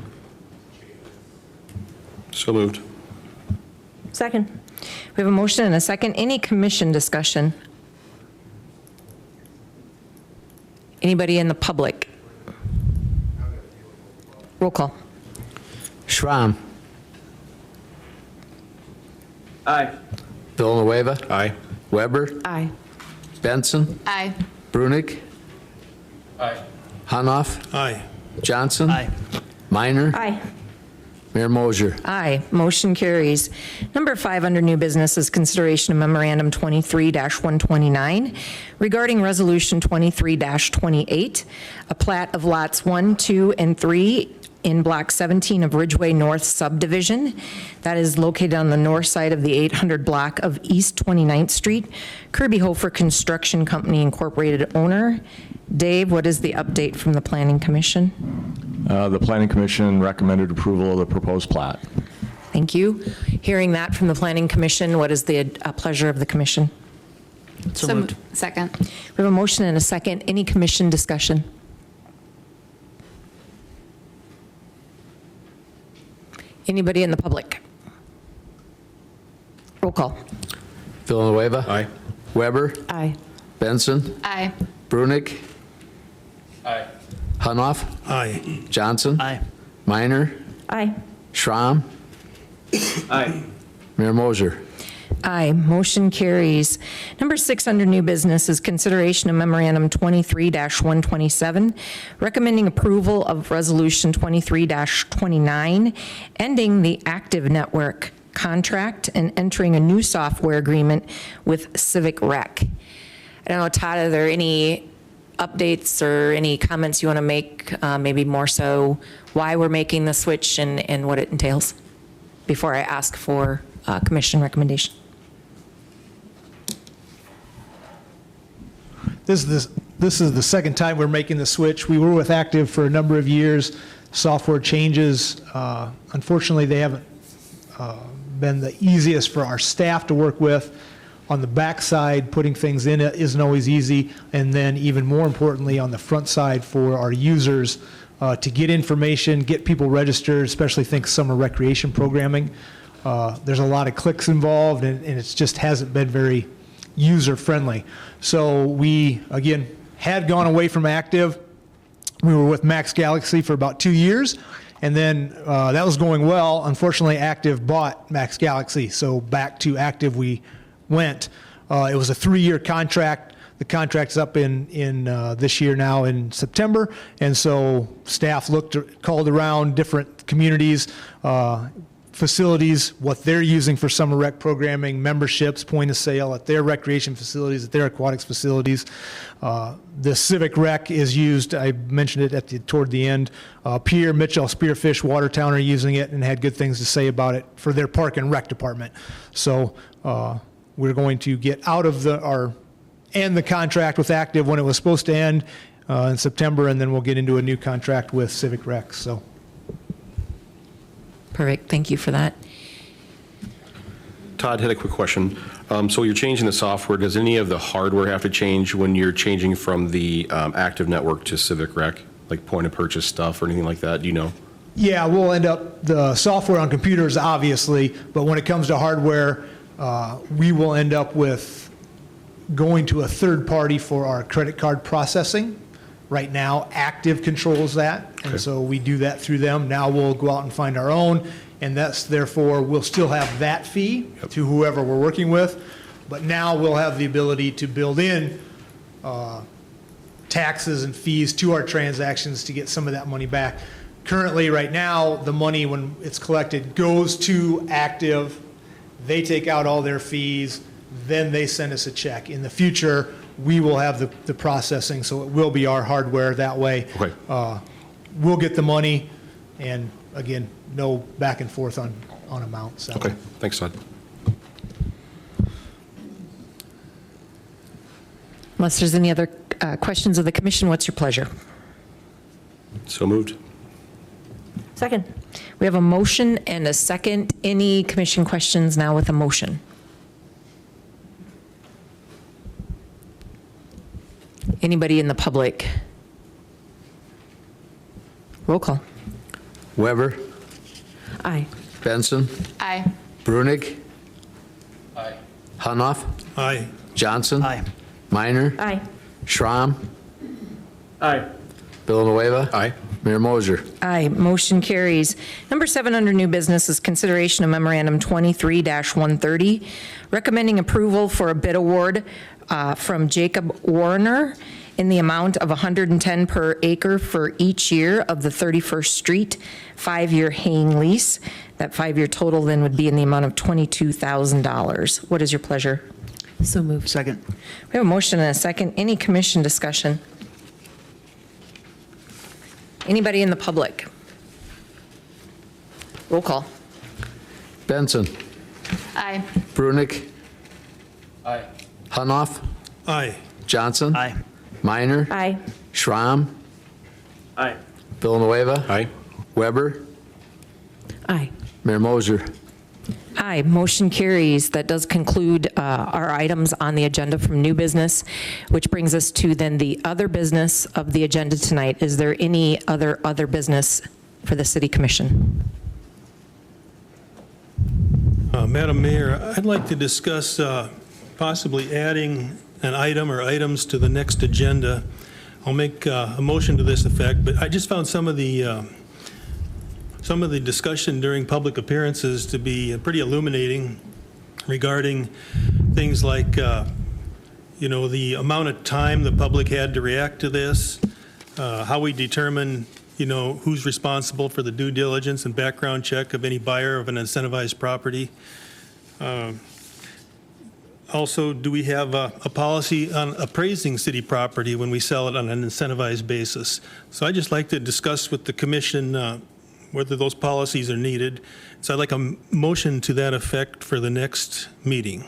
Speaker 18: So moved.
Speaker 7: Second.
Speaker 4: We have a motion and a second. Any commission discussion? Anybody in the public? Roll call.
Speaker 5: Schramm.
Speaker 3: Aye.
Speaker 5: Villanueva.
Speaker 18: Aye.
Speaker 5: Weber.
Speaker 20: Aye.
Speaker 5: Benson.
Speaker 19: Aye.
Speaker 5: Brunick.
Speaker 3: Aye.
Speaker 5: Hunoff.
Speaker 8: Aye.
Speaker 5: Johnson.
Speaker 6: Aye.
Speaker 5: Minor.
Speaker 7: Aye.
Speaker 5: Mayor Moser.
Speaker 4: Aye. Motion carries. Number 5 under new business is consideration of memorandum 23-129 regarding resolution 23-28, a plat of lots 1, 2, and 3 in block 17 of Ridgeway North subdivision. That is located on the north side of the 800 block of East 29th Street. Kirby Hofer Construction Company Incorporated owner. Dave, what is the update from the Planning Commission?
Speaker 12: The Planning Commission recommended approval of the proposed plat.
Speaker 4: Thank you. Hearing that from the Planning Commission, what is the pleasure of the commission?
Speaker 6: So moved.
Speaker 19: Second.
Speaker 4: We have a motion and a second. Any commission discussion? Anybody in the public? Roll call.
Speaker 5: Villanueva.
Speaker 18: Aye.
Speaker 5: Weber.
Speaker 20: Aye.
Speaker 5: Benson.
Speaker 19: Aye.
Speaker 5: Brunick.
Speaker 3: Aye.
Speaker 5: Hunoff.
Speaker 8: Aye.
Speaker 5: Johnson.
Speaker 6: Aye.
Speaker 5: Minor.
Speaker 7: Aye.
Speaker 5: Schramm.
Speaker 3: Aye.
Speaker 5: Mayor Moser.
Speaker 4: Aye, motion carries. Number 6 under new business is consideration of memorandum 23-127, recommending approval of resolution 23-29, ending the active network contract and entering a new software agreement with Civic Rec. I don't know, Todd, are there any updates or any comments you want to make, maybe more so why we're making the switch and what it entails, before I ask for commission recommendation?
Speaker 2: This is the second time we're making the switch. We were with Active for a number of years. Software changes, unfortunately, they haven't been the easiest for our staff to work with. On the back side, putting things in it isn't always easy. And then even more importantly, on the front side for our users, to get information, get people registered, especially think summer recreation programming. There's a lot of clicks involved, and it just hasn't been very user-friendly. So we, again, had gone away from Active. We were with Max Galaxy for about 2 years, and then that was going well. Unfortunately, Active bought Max Galaxy, so back to Active we went. It was a 3-year contract. The contract's up in this year now in September, and so staff called around different communities, facilities, what they're using for summer rec programming, memberships, point of sale at their recreation facilities, at their aquatics facilities. The Civic Rec is used, I mentioned it toward the end. Pierre, Mitchell, Spearfish, Watertown are using it and had good things to say about it for their park and rec department. So we're going to get out of end the contract with Active when it was supposed to end in September, and then we'll get into a new contract with Civic Rec. So.
Speaker 4: Perfect, thank you for that.
Speaker 18: Todd had a quick question. So you're changing the software. Does any of the hardware have to change when you're changing from the Active Network to Civic Rec, like point of purchase stuff or anything like that? Do you know?
Speaker 2: Yeah, we'll end up, the software on computers, obviously, but when it comes to hardware, we will end up with going to a third party for our credit card processing. Right now, Active controls that, and so we do that through them. Now we'll go out and find our own, and that's therefore, we'll still have that fee to whoever we're working with, but now we'll have the ability to build in taxes and fees to our transactions to get some of that money back. Currently, right now, the money, when it's collected, goes to Active. They take out all their fees, then they send us a check. In the future, we will have the processing, so it will be our hardware that way.
Speaker 18: Okay.
Speaker 2: We'll get the money, and again, no back and forth on amounts.
Speaker 18: Okay, thanks, Todd.
Speaker 4: Unless there's any other questions of the commission, what's your pleasure?
Speaker 18: So moved.
Speaker 7: Second.
Speaker 4: We have a motion and a second. Any commission questions now with a motion? Anybody in the public? Roll call.
Speaker 5: Weber.
Speaker 21: Aye.
Speaker 5: Benson.
Speaker 19: Aye.
Speaker 5: Brunick.
Speaker 3: Aye.
Speaker 5: Hunoff.
Speaker 8: Aye.
Speaker 5: Johnson.
Speaker 6: Aye.
Speaker 5: Minor.
Speaker 7: Aye.
Speaker 5: Schramm.
Speaker 3: Aye.
Speaker 5: Villanueva.
Speaker 18: Aye.
Speaker 5: Mayor Moser.
Speaker 4: Aye, motion carries. Number 7 under new business is consideration of memorandum 23-130, recommending approval for a bid award from Jacob Warner in the amount of $110 per acre for each year of the 31st Street 5-year haying lease. That 5-year total then would be in the amount of $22,000. What is your pleasure?
Speaker 20: So moved.
Speaker 6: Second.
Speaker 4: We have a motion and a second. Any commission discussion? Anybody in the public? Roll call.
Speaker 5: Benson.
Speaker 19: Aye.
Speaker 5: Brunick.
Speaker 3: Aye.
Speaker 5: Hunoff.
Speaker 8: Aye.
Speaker 5: Johnson.
Speaker 6: Aye.
Speaker 5: Minor.
Speaker 7: Aye.
Speaker 5: Schramm.
Speaker 3: Aye.
Speaker 5: Villanueva.
Speaker 18: Aye.
Speaker 5: Weber.
Speaker 21: Aye.
Speaker 5: Mayor Moser.
Speaker 4: Aye, motion carries. That does conclude our items on the agenda from new business, which brings us to then the other business of the agenda tonight. Is there any other business for the City Commission?
Speaker 8: Madam Mayor, I'd like to discuss possibly adding an item or items to the next agenda. I'll make a motion to this effect, but I just found some of the discussion during public appearances to be pretty illuminating regarding things like, the amount of time the public had to react to this, how we determine, who's responsible for the due diligence and background check of any buyer of an incentivized property. Also, do we have a policy on appraising city property when we sell it on an incentivized basis? So I'd just like to discuss with the commission whether those policies are needed. So I'd like a motion to that effect for the next meeting.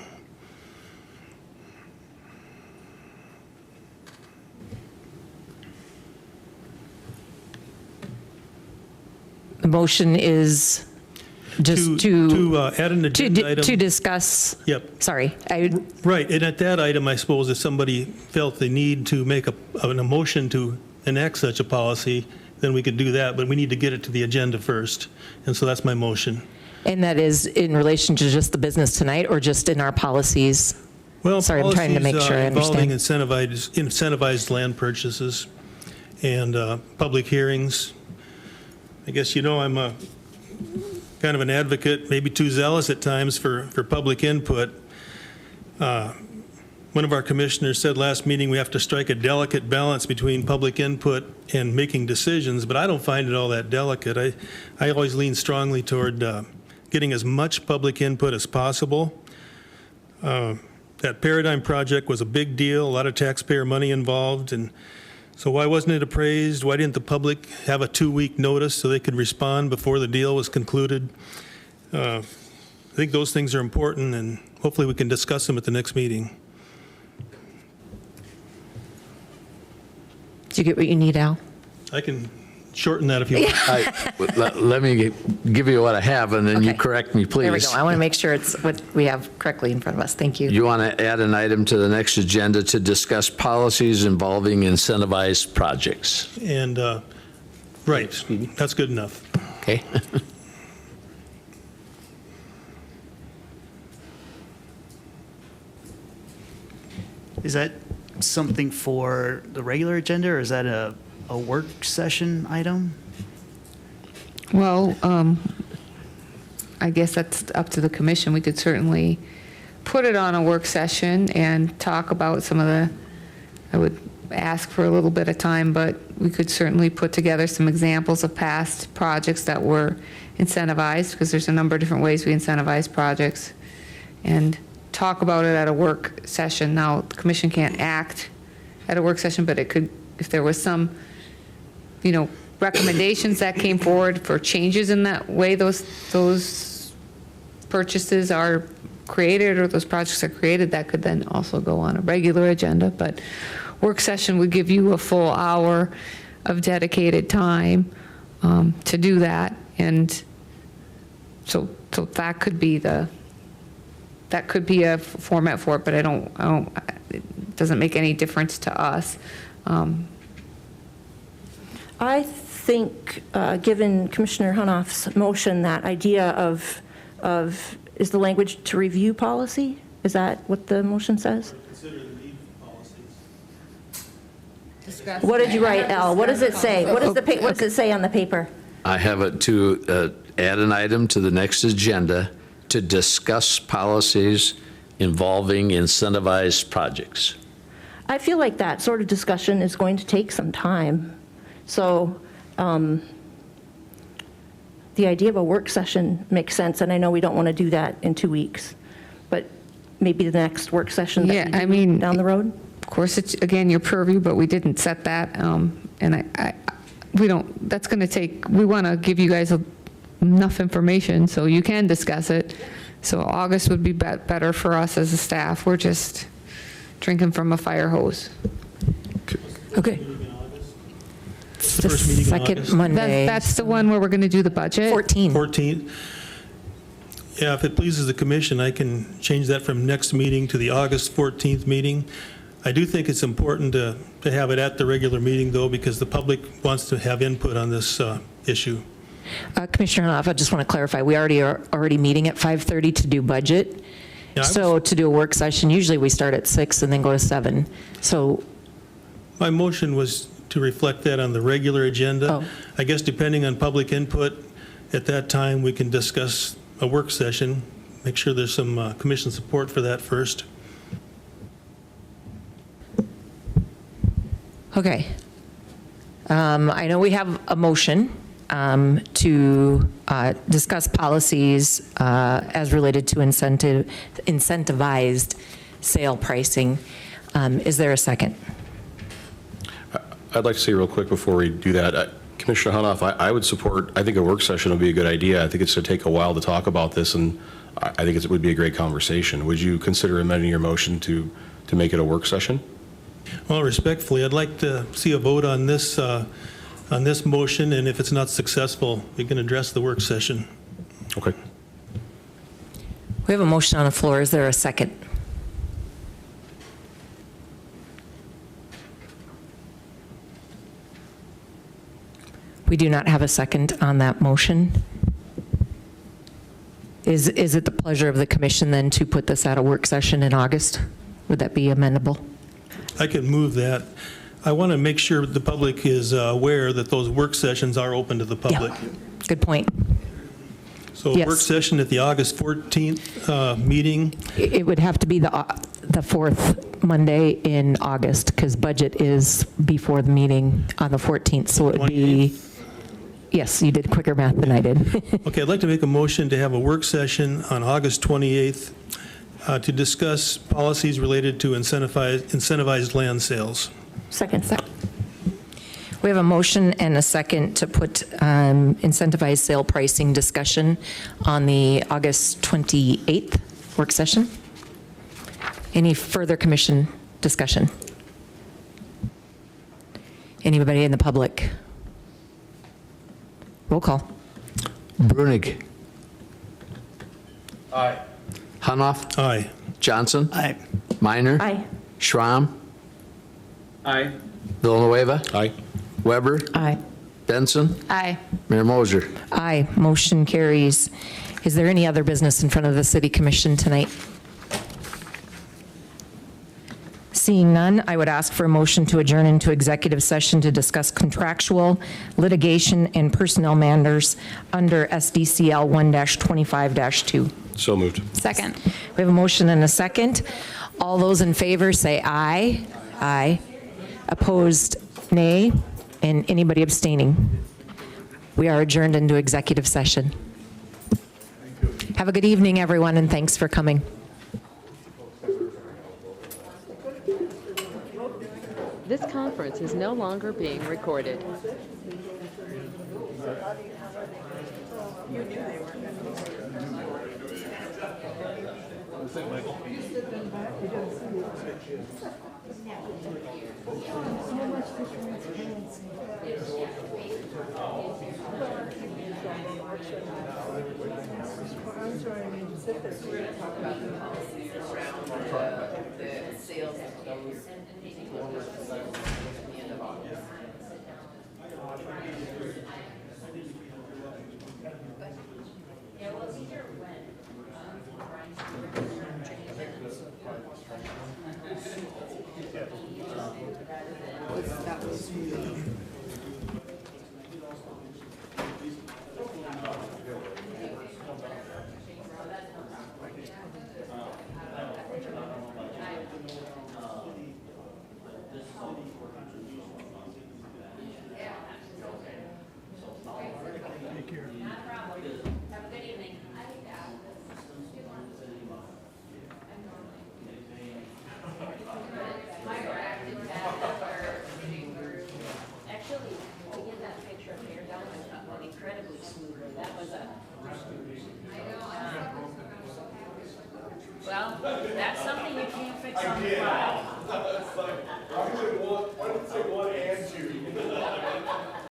Speaker 4: The motion is just
Speaker 8: to add an agenda item.
Speaker 4: To discuss.
Speaker 8: Yep.
Speaker 4: Sorry.
Speaker 8: Right, and at that item, I suppose if somebody felt the need to make a motion to enact such a policy, then we could do that, but we need to get it to the agenda first. And so that's my motion.
Speaker 4: And that is in relation to just the business tonight or just in our policies?
Speaker 8: Well,
Speaker 4: sorry, I'm trying to make sure I
Speaker 8: involving
Speaker 4: understand.
Speaker 8: incentivized land purchases and public hearings. I guess I'm a kind of an advocate, maybe too zealous at times for public input. One of our commissioners said last meeting we have to strike a delicate balance between public input and making decisions, but I don't find it all that delicate. I always lean strongly toward getting as much public input as possible. That Paradigm project was a big deal, a lot of taxpayer money involved, and so why wasn't it appraised? Why didn't the public have a 2-week notice so they could respond before the deal was concluded? I think those things are important, and hopefully we can discuss them at the next meeting.
Speaker 4: Do you get what you need, Al?
Speaker 8: I can shorten that if you want.
Speaker 5: Let me give you what I have, and then you correct me, please.
Speaker 4: There we go. I want to make sure it's what we have correctly in front of us. Thank you.
Speaker 5: You want to add an item to the next agenda to discuss policies involving incentivized projects.
Speaker 8: And, right, that's good enough.
Speaker 5: Okay.
Speaker 6: Is that something for the regular agenda, or is that a work session item?
Speaker 1: Well, I guess that's up to the commission. We could certainly put it on a work session and talk about some of I would ask for a little bit of time, but we could certainly put together some examples of past projects that were incentivized, because there's a number of different ways we incentivize projects, and talk about it at a work session. Now, the commission can't act at a work session, but it could, if there was some, recommendations that came forward for changes in that way those purchases are created or those projects are created, that could then also go on a regular agenda. But work session would give you a full hour of dedicated time to do that. And so that could be a format for it, but it doesn't make any difference to us.
Speaker 7: I think, given Commissioner Hunoff's motion, that idea of is the language to review policy? Is that what the motion says? What did you write, Al? What does it say? What does it say on the paper?
Speaker 5: I have it to add an item to the next agenda to discuss policies involving incentivized projects.
Speaker 7: I feel like that sort of discussion is going to take some time. So the idea of a work session makes sense, and I know we don't want to do that in 2 weeks, but maybe the next work session that we do down the road?
Speaker 1: Of course, it's, again, your purview, but we didn't set that, and we don't, that's going to take, we want to give you guys enough information so you can discuss it. So August would be better for us as a staff. We're just drinking from a fire hose.
Speaker 4: Okay.
Speaker 8: The first meeting in
Speaker 4: second
Speaker 8: August.
Speaker 4: Monday.
Speaker 1: That's the one where we're going to do the budget?
Speaker 8: 14th. Yeah, if it pleases the commission, I can change that from next meeting to the August 14th meeting. I do think it's important to have it at the regular meeting, though, because the public wants to have input on this issue.
Speaker 4: Commissioner Hunoff, I just want to clarify, we are already meeting at 5:30 to do budget,
Speaker 8: Yeah,
Speaker 4: So to do a work session, usually we start at 6 and then go to 7. So,
Speaker 8: My motion was to reflect that on the regular agenda. I guess depending on public input, at that time, we can discuss a work session, make sure there's some commission support for that first.
Speaker 4: okay. I know we have a motion to discuss policies as related to incentivized sale pricing. Is there a second?
Speaker 18: I'd like to say real quick before we do that, Commissioner Hanoff, I would support, I think a work session would be a good idea. I think it's going to take a while to talk about this, and I think it would be a great conversation. Would you consider amending your motion to make it a work session?
Speaker 8: Well, respectfully, I'd like to see a vote on this motion, and if it's not successful, we can address the work session.
Speaker 18: Okay.
Speaker 4: We have a motion on the floor. Is there a second? We do not have a second on that motion. Is it the pleasure of the commission then to put this at a work session in August? Would that be amendable?
Speaker 8: I can move that. I want to make sure the public is aware that those work sessions are open to the public.
Speaker 4: Good point.
Speaker 8: So
Speaker 4: Yes.
Speaker 8: work session at the August 14th meeting.
Speaker 4: It would have to be the fourth Monday in August, because budget is before the meeting on the 14th, so it would be, yes, you did quicker math than I did.
Speaker 8: Okay, I'd like to make a motion to have a work session on August 28th to discuss policies related to incentivized land sales.
Speaker 7: Second.
Speaker 4: We have a motion and a second to put incentivized sale pricing discussion on the August 28th work session. Any further commission discussion? Anybody in the public? Roll call.
Speaker 5: Brunig.
Speaker 3: Aye.
Speaker 5: Hanoff.
Speaker 8: Aye.
Speaker 5: Johnson.
Speaker 6: Aye.
Speaker 5: Minor.
Speaker 7: Aye.
Speaker 5: Schramm.
Speaker 3: Aye.
Speaker 5: Villanueva.
Speaker 18: Aye.
Speaker 5: Weber.
Speaker 4: Aye.
Speaker 5: Benson.
Speaker 19: Aye.
Speaker 5: Mayor Moser.
Speaker 4: Aye. Motion carries. Is there any other business in front of the city commission tonight? Seeing none, I would ask for a motion to adjourn into executive session to discuss contractual, litigation, and personnel matters under SDCL 1-25-2.
Speaker 18: So moved.
Speaker 19: Second.
Speaker 4: We have a motion and a second. All those in favor say aye. Aye. Opposed, nay. And anybody abstaining? We are adjourned into executive session. Have a good evening, everyone, and thanks for coming.
Speaker 20: This conference is no longer being recorded.
Speaker 9: Well, that's something you can't fix on the fly.